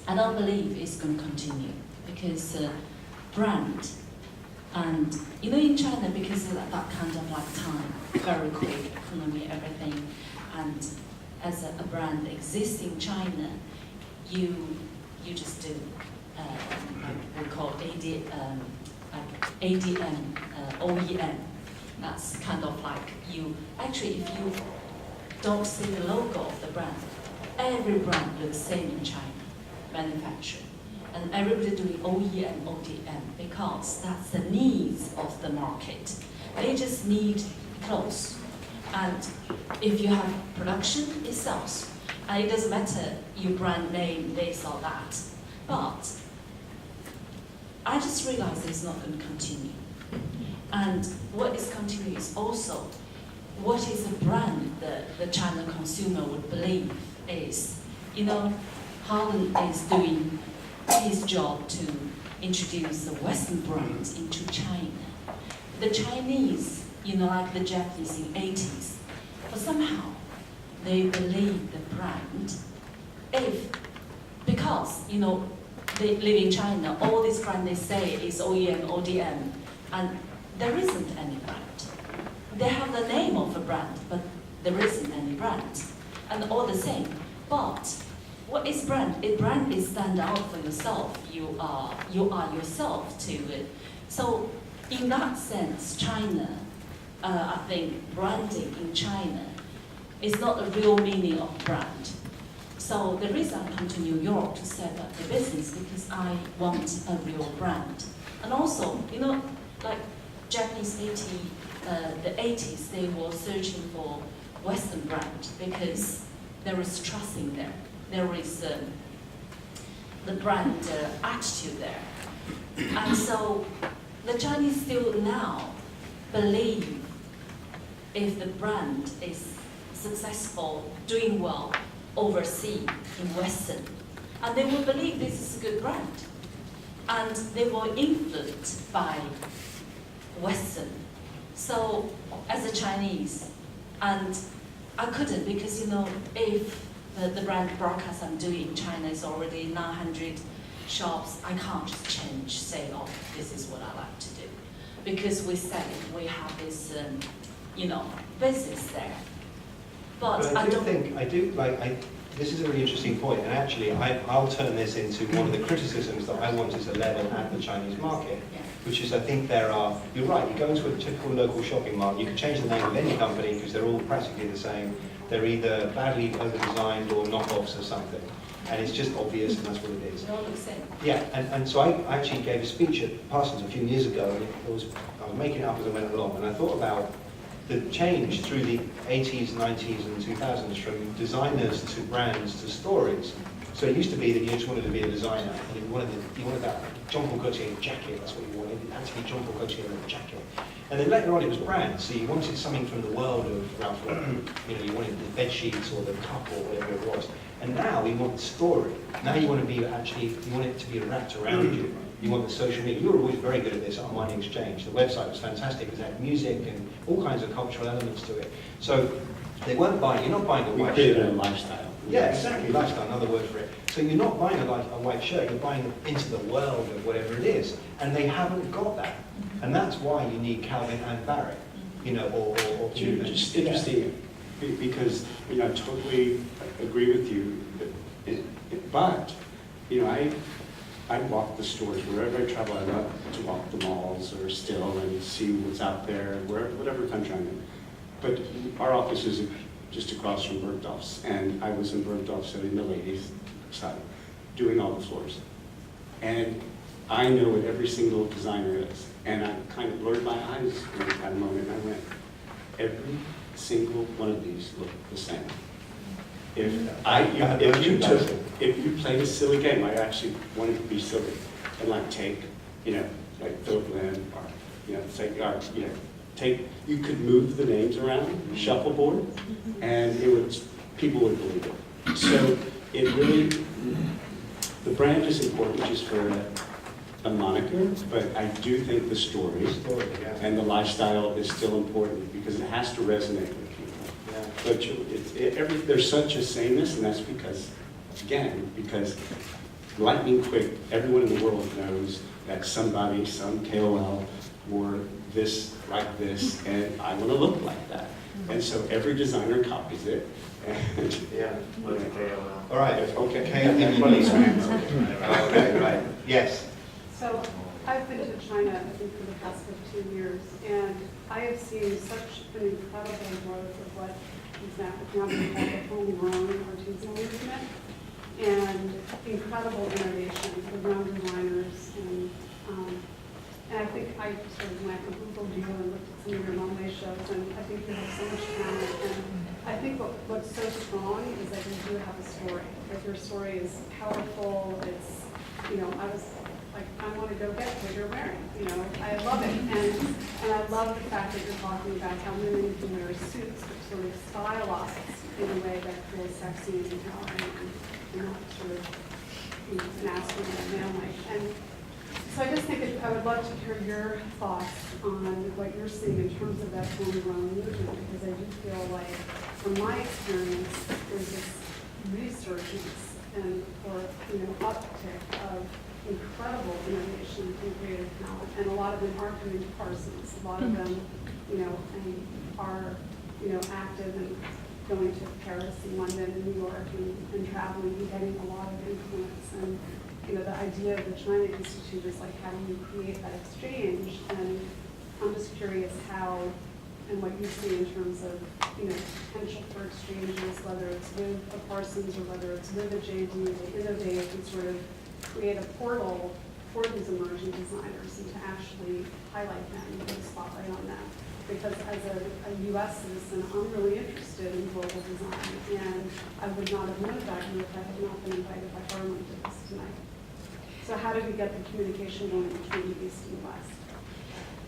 I don't believe it's going to continue because brand, and in China, because of that kind of like time, very quick economy, everything, and as a brand exists in China, you just do like we call ADM, OEM. That's kind of like you. Actually, if you don't see the logo of the brand, every brand looks same in China, manufacturing, and everybody doing OEM, ODM because that's the needs of the market. They just need clothes, and if you have production, it sells, and it doesn't matter your brand name, this or that. But I just realized it's not going to continue. And what is continuing is also what is a brand that the China consumer would believe is. Harlan is doing his job to introduce the Western brands into China. The Chinese, like the Japanese in 80s, but somehow they believe the brand because they live in China, all these brands they say is OEM, ODM, and there isn't any brand. They have the name of a brand, but there isn't any brand, and all the same. But what is brand? A brand is stand out for yourself. You are yourself to it. So in that sense, China, I think branding in China is not the real meaning of brand. So the reason I come to New York to set up the business because I want a real brand. And also, like Japanese the 80s, they were searching for Western brand because there is trust in there. There is the brand attitude there. And so the Chinese still now believe if the brand is successful, doing well, overseas in Western, and they will believe this is a good brand, and they were influenced by Western. So as a Chinese, and I couldn't because if the brand broadcast I'm doing in China is already 900 shops, I can't just say, oh, this is what I like to do, because we said we have this business there. But this is a really interesting point, and actually I'll turn this into one of the criticisms that I want to level at the Chinese market, which is I think you're right, you go into a typical local shopping mart, you can change the name of any company because they're all practically the same. They're either badly over-designed or knockoffs or something, and it's just obvious and that's what it is. They're all the same. Yeah, and so I actually gave a speech at Parsons a few years ago, and I was making it up as I went along, and I thought about the change through the 80s, 90s and 2000s from designers to brands to stories. So it used to be that you just wanted to be a designer, and you wanted that Jean Paul Gaultier jacket, that's what you wanted, it had to be Jean Paul Gaultier in a jacket. And then later on it was brands, so you wanted something from the world of Ralph Lauren, you wanted the bed sheets or the cup or whatever it was. And now you want the story. Now you want it to be wrapped around you. You want the social media. You were always very good at this at Armani Exchange. The website was fantastic because it had music and all kinds of cultural elements to it. So they weren't buying, you're not buying a We white created a shirt. lifestyle. Yeah, exactly, lifestyle, another word for it. So you're not buying a white shirt, you're buying into the world of whatever it is. And they haven't got that. And that's why you need Calvin and Barrett, you know, or Just interesting, because, you know, I totally agree with you, but, you know, I walk the stores wherever I travel. I love to walk the malls or still and see what's out there, whatever country I'm in. But our office is just across from Bergdorf's, and I was in Bergdorf's in the ladies' side, doing all the floors. And I know what every single designer is, and I kind of blurred my eyes at a moment, and I went, every single one of these look the same. If you played a silly game, I actually wanted to be silly, and like take, you know, like Philip Lynn, or, you know, say, or, you know, you could move the names around, shuffleboard, and people would believe it. So it really, the brand is important just for a moniker, but I do think the story and the lifestyle is still important because it has to resonate with people. Yeah. But there's such a sameness, and that's because, again, because lightning quick, everyone in the world knows that somebody, some KOL, wore this like this, and I want to look like that. And so every designer copies it. And Yeah. yeah. All right. Okay. Okay, right. Yes. So I've been to China, I think, for the past 15 years, and I have seen such an incredible growth of what is now being called the homegrown artisanal movement, and incredible innovation with young designers. And I think I sort of went and Googled you and looked at some of your runway shows, and I think you have so much talent. And I think what's so strong is that you do have a story. Like your story is powerful. It's, you know, I was like, I want to go get what you're wearing. You know, I love it. And I love the fact that you're talking about how women can wear suits, but sort of stylized in a way that feels sexy and empowering and not sort of, you know, masculine and manly. And so I just think I would love to hear your thoughts on what you're seeing in terms of that homegrown movement, because I do feel like, from my experience, there's this resurgence or uptick of incredible innovation and creative talent, and a lot of them are coming to Parsons. A lot of them, are active and going to Paris and London and New York and traveling and getting a lot of influence. And the idea of the China Institute is like, how do you create that exchange? And I'm just curious how and what you see in terms of potential for exchanges, whether it's with a Parsons or whether it's with a JD, to innovate and sort of create a portal for these emerging designers and to actually highlight them and put a spotlight on them. Because as a U.S. citizen, I'm really interested in global design, and I would not have known about you if I had not been invited by Harlan to this tonight. So how did we get the communication going between the East and West?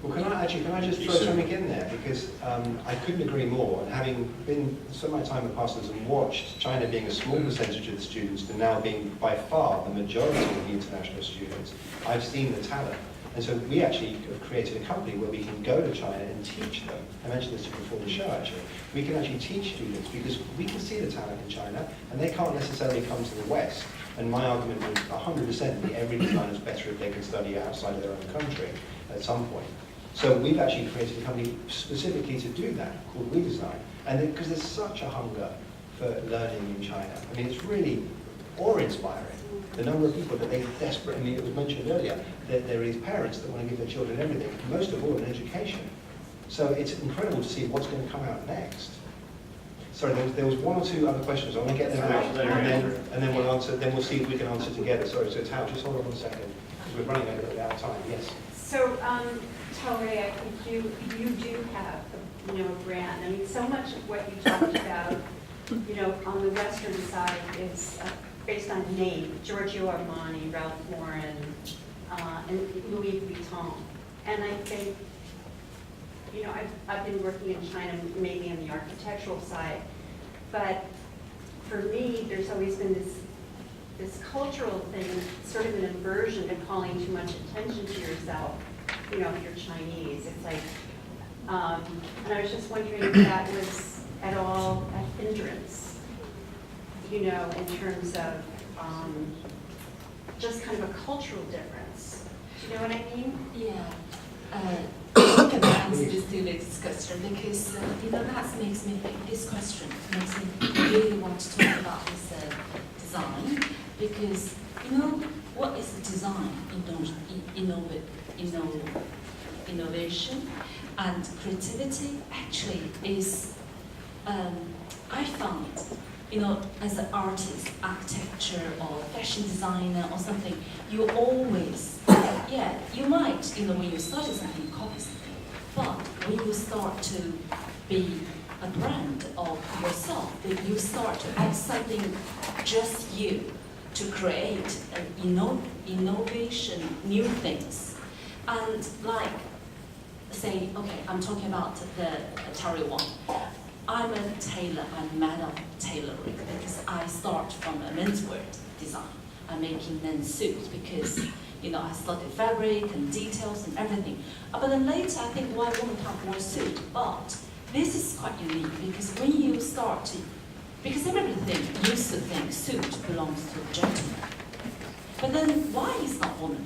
Well, can I just throw something in there? Because I couldn't agree more. And having been some of my time at Parsons and watched China being a small percentage of the students to now being by far the majority of the international students, I've seen the talent. And so we actually have created a company where we can go to China and teach them. I mentioned this before the show, actually. We can actually teach students because we can see the talent in China, and they can't necessarily come to the West. And my argument would 100% be every designer is better if they can study outside of their own country at some point. So we've actually created a company specifically to do that, called Redesign. And because there's such a hunger for learning in China. I mean, it's really awe-inspiring. The number of people that they desperately, it was mentioned earlier, that there are these parents that want to give their children everything, most of all an education. So it's incredible to see what's going to come out next. Sorry, there was one or two other questions. I want to get them out, and then we'll answer. Then we'll see if we can answer together. Sorry, so Tao, just hold on 1 second, because we're running a little bit out of time. Yes. So, Taoray, I think you do have a brand. I mean, so much of what you talked about, on the Western side is based on name: Giorgio Armani, Ralph Lauren, and Louis Vuitton. And I think, I've been working in China mainly on the architectural side, but for me, there's always been this this cultural thing, sort of an aversion to calling too much attention to yourself, you know, if you're Chinese. It's like, and I was just wondering if that was at all a hindrance, you know, in terms of just kind of a cultural difference. Do you know what I mean? Yeah. I can answer this question because, you know, that makes me think, this question makes me really want to talk about this design, because, you know, what is design? Innovation and creativity actually is, I found, you know, as an artist, architecture or fashion designer or something, you always, yeah, you might, you know, when you study something, you copy something, but when you start to be a brand of yourself, that you start to add something just you to create an innovation, new things. And like, say, okay, I'm talking about the Taoray Wang. I'm a tailor, I'm mad of tailoring because I start from a menswear design. I'm making men's suits because, you know, I studied fabric and details and everything. But then later I think, why women can't wear a suit? But this is quite unique because when you start to, because everything used to think suit belongs to a gentleman. But then why is not woman?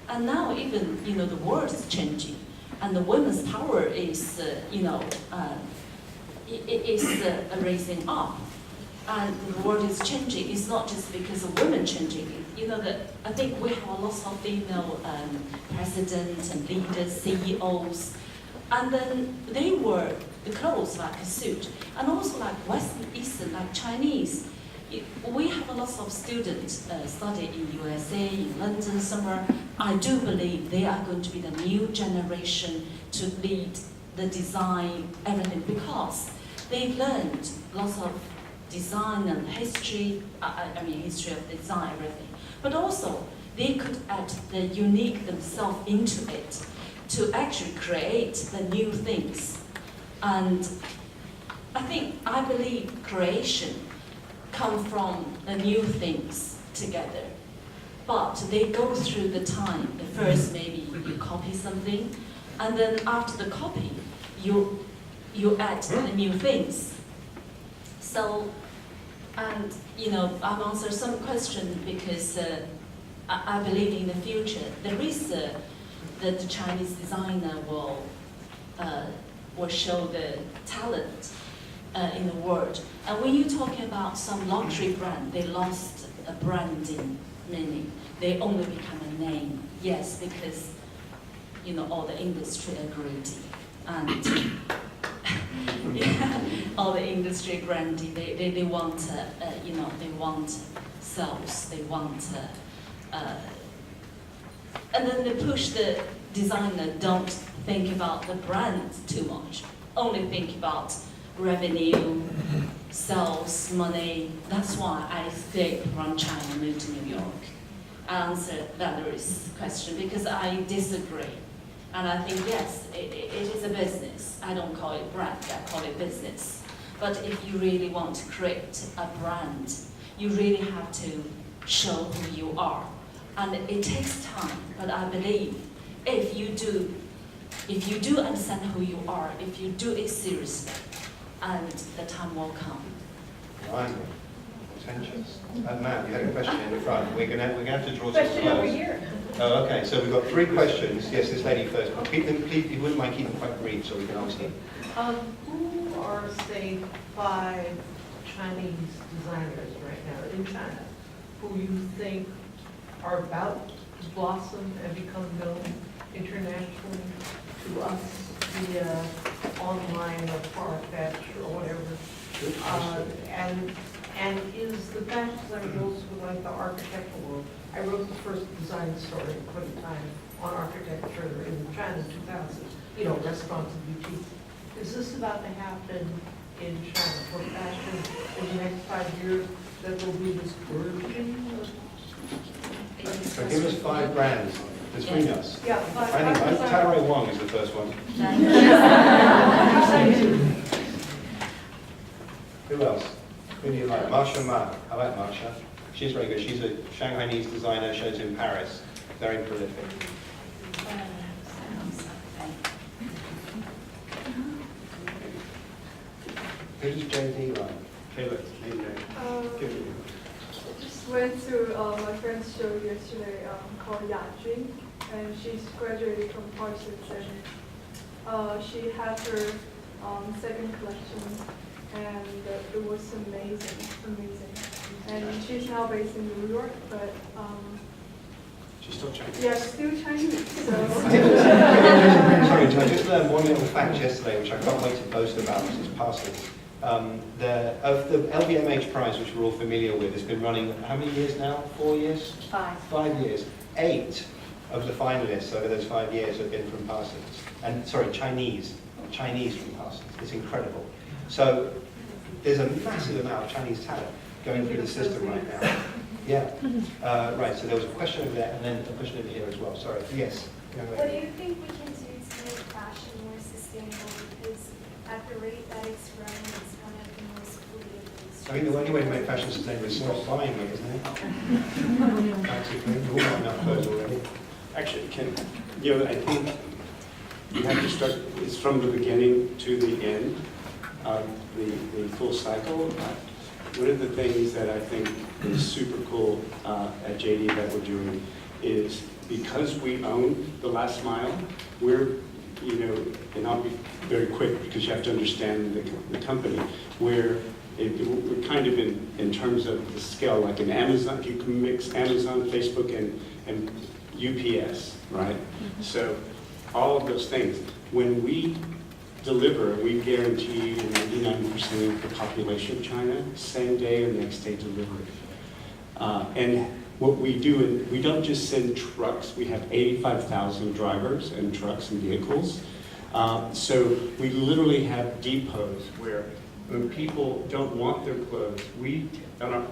And now even, you know, the world is changing and the women's power is, raising up, and the world is changing. It's not just because of women changing. You know that I think we have a lot of female presidents and leaders, CEOs, and then they wear the clothes like a suit, and also like Western, Eastern, like Chinese. We have a lot of students study in USA, in London, somewhere. I do believe they are going to be the new generation to lead the design, everything, because they've learned lots of design and history, history of design, everything. But also, they could add the unique themselves into it to actually create the new things. And I believe creation comes from the new things together. But they go through the time. The first, maybe you copy something, and then after the copy, you add the new things. So, and you know, I've answered some questions because I believe in the future there is that the Chinese designer will show the talent in the world. And when you're talking about some luxury brand, they lost a branding meaning. They only become a name. Yes, because you know all the industry agreed, and yeah, all the industry branding. They want they want sales. They want and then they push the designer. Don't think about the brand too much. Only think about revenue, sales, money. That's why I escaped from China, moved to New York. I answered Valerie's question because I disagree. And I think, yes, it is a business. I don't call it brand, I call it business. But if you really want to create a brand, you really have to show who you are. And it takes time, but I believe if you do understand who you are, if you do it seriously, and the time will come. Fine. Contentious. Matt, you had a question in the front. We're gonna have to draw to a Question over close. here. Oh, okay. So we've got 3 questions. Yes, this lady first. Keep them, please, if you wouldn't mind keeping them quite brief, so we can answer them. Who are, say, 5 Chinese designers right now in China who you think are about to blossom and become known internationally to us via online or Copycats or whatever? And is the fashion design goes with like the architectural world? I wrote the first design story for the time on architecture in China in 2000, you know, restaurants and boutiques. Is this about to happen in China for fashion in the next 5 years, that there will be this version of? So give us 5 brands between us. Yeah, I think Taoray Wang is the first one. Who else? Who do you like? Marsha Ma. I like Marsha. She's very good. She's a Shanghainese designer, shows in Paris. Very prolific. Who does JD like? Caleb, maybe give it. Just went to my friend's show yesterday called Yajun, and she's graduated from Parsons, and she had her second collection, and it was amazing. And she's now based in New York, but She's still Chinese. yeah, still Chinese. So Sorry, I just learned one little fact yesterday, which I can't wait to post about, which is Parsons. Of the LVMH prize, which we're all familiar with, has been running how many years now? 4 years? 5. 5 years. 8 of the finalists over those 5 years have been from Parsons. And sorry, Chinese from Parsons. It's incredible. So there's a massive amount of Chinese talent going through the system right now. Yeah. Right, so there was a question over there, and then a question over here as well. Sorry. Yes. what do you think we can do to make fashion more sustainable? Because at the rate that it's growing, it's one of the most polluted. I think the only way to make fashion sustainable is stop buying it, isn't it? Practically. We've all got enough clothes already. Actually, I think you have to start, it's from the beginning to the end of the full cycle. One of the things that I think is super cool at JD that we're doing is because we own the last mile, we're, and I'll be very quick because you have to understand the company, we're kind of in terms of the scale, like in Amazon, you can mix Amazon, Facebook, and UPS, right? So all of those things. When we deliver, we guarantee 99% of the population of China, same day or next day delivery. And what we do, we don't just send trucks, we have 85,000 drivers and trucks and vehicles. So we literally have depots where when people don't want their clothes,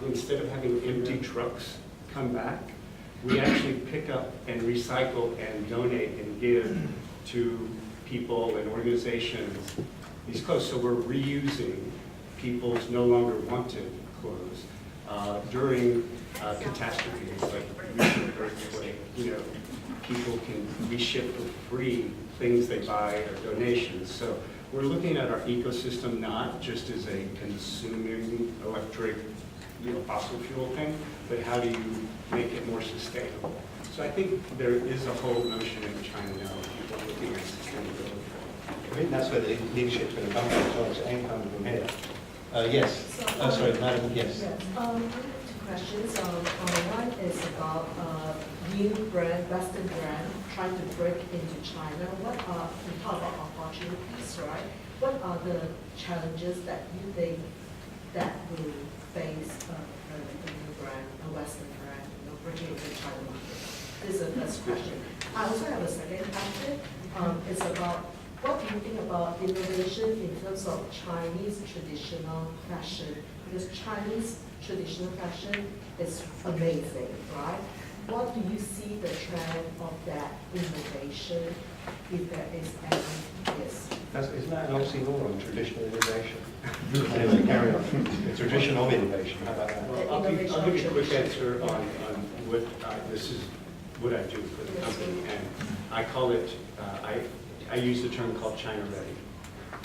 instead of having empty trucks come back, we actually pick up and recycle and donate and give to people and organizations these clothes. So we're reusing people's no longer wanted clothes during catastrophes like recent earthquake. People can reship for free things they buy or donations. So we're looking at our ecosystem not just as a consuming electric, fossil fuel thing, but how do you make it more sustainable? So I think there is a whole notion in China now of people looking at sustainability. I think that's where the leadership's going to come from, so it's ain't coming from here. Yes. Sorry, madam, yes. Yes. I have 2 questions. One is about new brand, Western brand, trying to break into China. What are, we talk about opportunities, right? What are the challenges that you think that will face a new brand, a Western brand, breaking into the China market? This is the first question. I also have a second question. It's about what do you think about innovation in terms of Chinese traditional fashion? Because Chinese traditional fashion is amazing, right? What do you see the trend of that innovation, if there is any? Yes. Isn't that an oxymoron, traditional innovation? Anyway, carry on. The tradition of innovation, how about that? Well, I'll give you a quick answer on what this is what I do for the company, and I call it, I use the term called China Ready.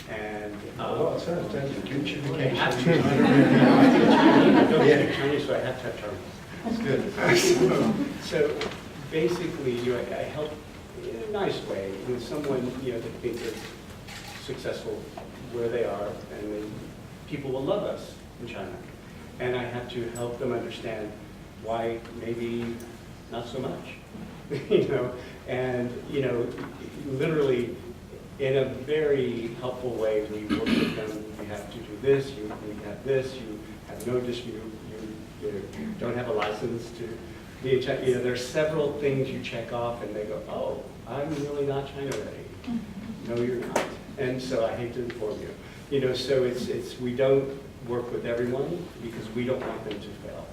And Well, so in terms of Guccification, I have to. China Ready. I don't speak Chinese, so I have to have terms. That's good. So basically, I help in a nice way with someone that thinks they're successful where they are, and then people will love us in China. And I have to help them understand why maybe not so much, and literally in a very helpful way, we work with them. You have to do this, you have this, you have no dispute, you don't have a license to be a China. There's several things you check off, and they go, oh, I'm really not China ready. No, you're not. And so I hate to inform you. So it's we don't work with everyone because we don't want them to fail,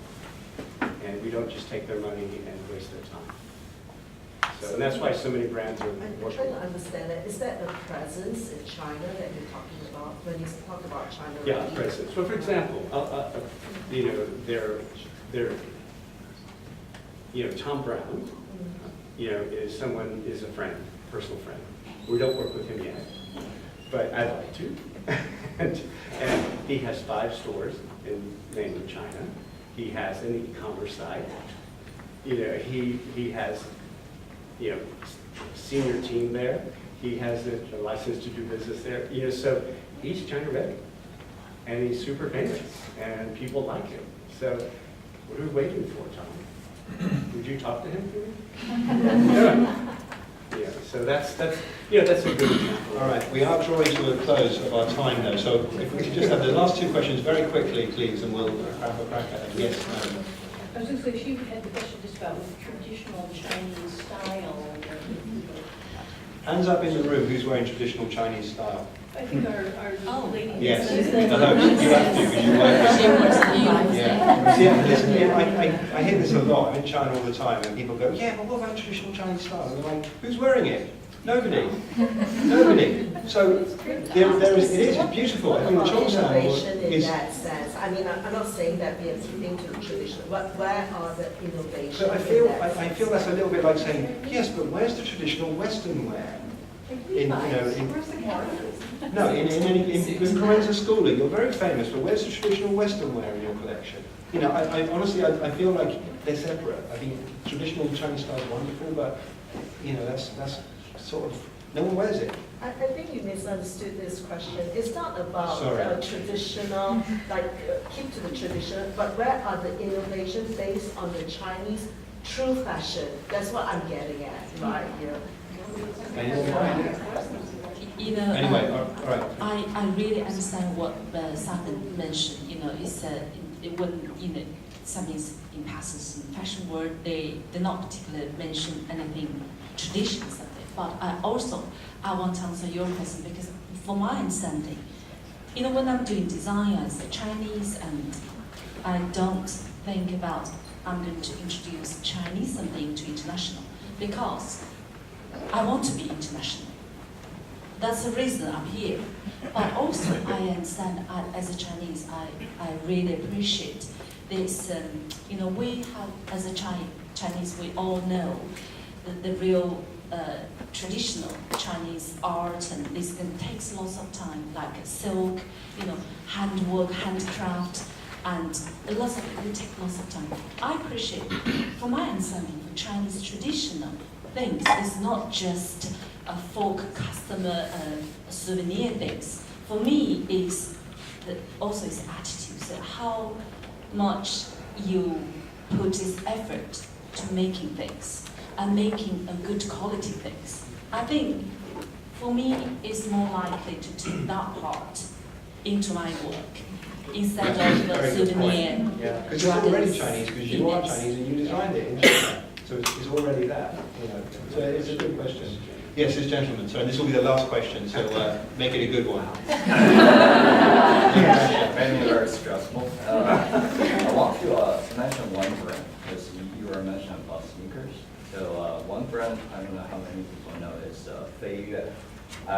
and we don't just take their money and waste their time. So, and that's why so many brands are I'm working. trying to understand that. Is that a presence in China that you're talking about when you talk about China? Yeah, presence. So, for example, Tom Brown, is a friend, personal friend. We don't work with him yet, but I'd like to. and he has 5 stores in mainland China. He has an e-commerce site. He has, senior team there. He has a license to do business there. So he's China ready, and he's super famous, and people like him. So what are we waiting for, Tom? Would you talk to him for me? Yeah, so that's a good example. All right, we are drawing to a close of our time though, so if we could just have the last 2 questions very quickly, please, and we'll have a crack at it. Yes, ma'am. I was going to say, she had the question just about traditional Chinese style. Hands up in the room, who's wearing traditional Chinese style? I think our lady. Yes, the host, you have to, because you work. Yeah, listen, I hear this a lot. I'm in China all the time, and people go, yeah, but what about traditional Chinese style? And I'm like, who's wearing it? Nobody. Nobody. So it is beautiful. I mean, the Chong style Innovation in is. that sense. I mean, I'm not saying that we are keeping to the tradition. Where are the innovations? So I feel that's a little bit like saying, yes, but where's the traditional Western wear? In Provenza schooling, you're very famous, but where's the traditional Western wear in your collection? I honestly, I feel like they're separate. I think traditional Chinese style is wonderful, but that's sort of, no one wears it. I think you misunderstood this question. It's not about traditional, keep to the tradition, but where are the innovations based on the Chinese true fashion? That's what I'm getting at, right here. Anyway, all right. I really understand what Simon mentioned. It's when something's in Parsons in fashion world, they not particularly mention anything traditional something. But I want to answer your question because, from my understanding, when I'm doing design as a Chinese, and I don't think about I'm going to introduce Chinese something to international because I want to be international. That's the reason I'm here. But also, I understand as a Chinese, I really appreciate this. We have, as a Chinese, we all know the real traditional Chinese art, and this takes lots of time, like silk, handwork, handcraft, and it take lots of time. I appreciate, from my understanding, Chinese traditional things is not just a folk customer souvenir things. For me, also is attitude. So how much you put this effort to making things and making a good quality things. I think for me, it's more likely to take that part into my work instead of a souvenir. Yeah, because it's already Chinese, because you are Chinese and you designed it in China. So it's already there. So it's a good question. Yes, this gentleman. So this will be the last question. So make it a good one. Maybe very stressful. I want to mention one brand because you were mentioning about sneakers. So one brand, I don't know how many people know, is Fei Yue. I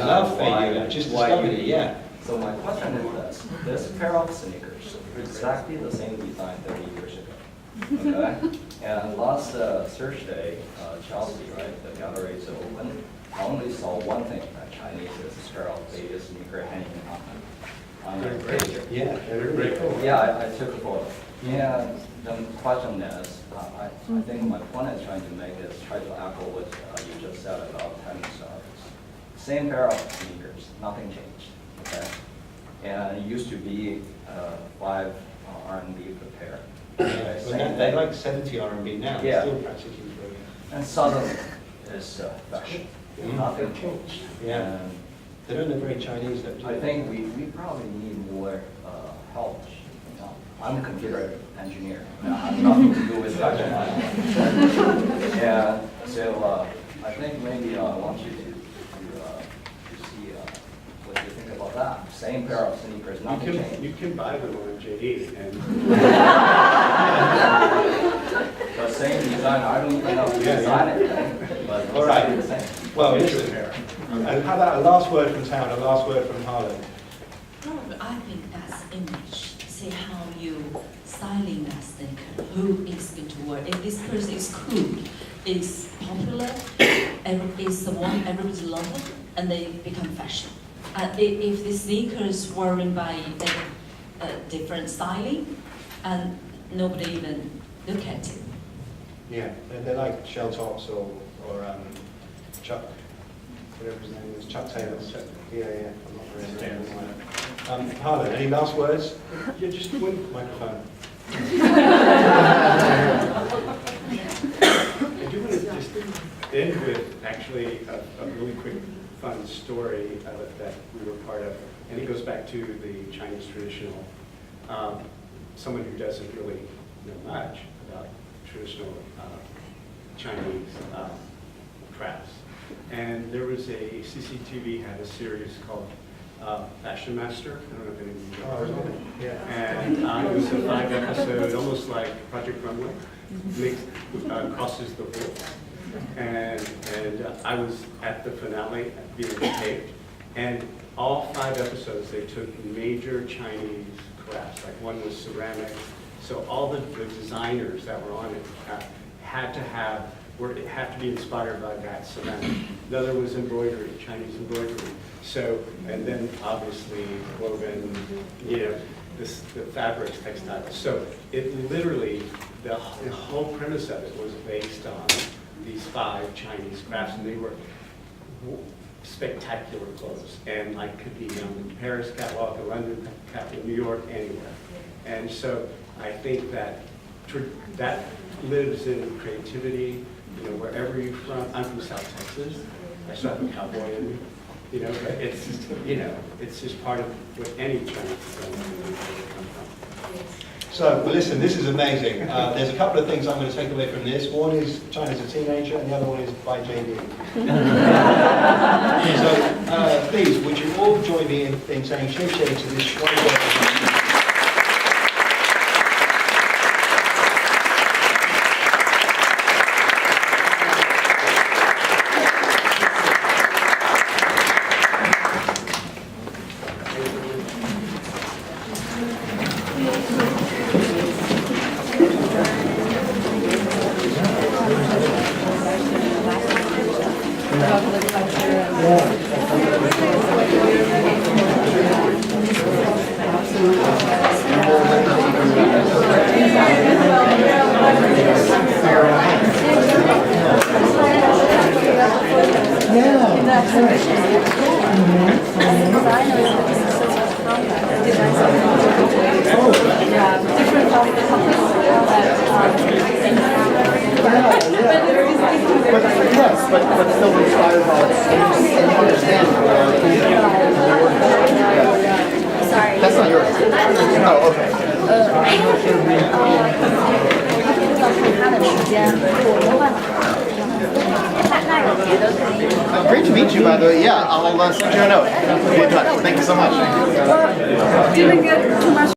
love Fei Yue. I just discovered it. Yeah. So my question is this: this pair of sneakers, exactly the same design 30 years ago. Okay, and last Thursday, Chelsea, right, the gallery is open. I only saw one thing that Chinese is a pair of Fei sneaker hanging on the picture. Yeah, they're very cool. Yeah, I took a photo. And the question is, I think my point is trying to make is try to echo what you just said about timing styles. Same pair of sneakers, nothing changed. Okay, and it used to be 5 RMB per pair. Okay, they're like 70 RMB now. Yeah. Still practically free. And suddenly it's fashion. Nothing changed. Yeah. And they don't look very Chinese though. I think we probably need more help. I'm a computer engineer. I have nothing to do with fashion. Yeah. So I think maybe I want you to see what you think about that. Same pair of sneakers, nothing changed. You can buy them on JD and. The same design. I don't even know who designed it. But all right. The same. Well, listen. And how about a last word from Town, a last word from Harlan? I think that's image. See how you styling that sneaker, who is going to wear. If this person is cool, is popular, and is the one everybody loves it, and they become fashion. If the sneaker is worn by different styling, and nobody even look at it. Yeah, they're like shell tops or Chuck, whatever his name is, Chuck Taylor. Yeah, I'm not very sure. Harlan, any last words? Yeah, just one microphone. I do want to just end with actually a really quick fun story that we were part of, and it goes back to the Chinese traditional. Someone who doesn't really know much about traditional Chinese crafts. And there was a CCTV had a series called Fashion Master. I don't know if any of you have heard of it. Yeah. And it was a 5-episode, almost like Project Runway, crosses the world. And I was at the finale being taped, and all 5 episodes they took major Chinese crafts. Like one was ceramic, so all the designers that were on it had to be inspired by that ceramic. Another was embroidery, Chinese embroidery. So, and then obviously woven, the fabrics, textiles. So it literally, the whole premise of it was based on these 5 Chinese crafts, and they were spectacular clothes, and like could be on the Paris catwalk, the London catwalk, New York, anywhere. And so I think that that lives in creativity, wherever you're from. I'm from South Texas. I still have a cowboy in me, but it's just, it's just part of what any Chinese designer comes from. So, well, listen, this is amazing. There's a couple of things I'm going to take away from this. One is China's a teenager, and the other one is by JD. So, please, would you all join me in saying shake to this wonderful... But still inspired by understanding. Sorry. That's not yours. Oh, okay. Great to meet you, by the way. Yeah, I'll send you a note. We'll be in touch. Thank you so much. Doing good.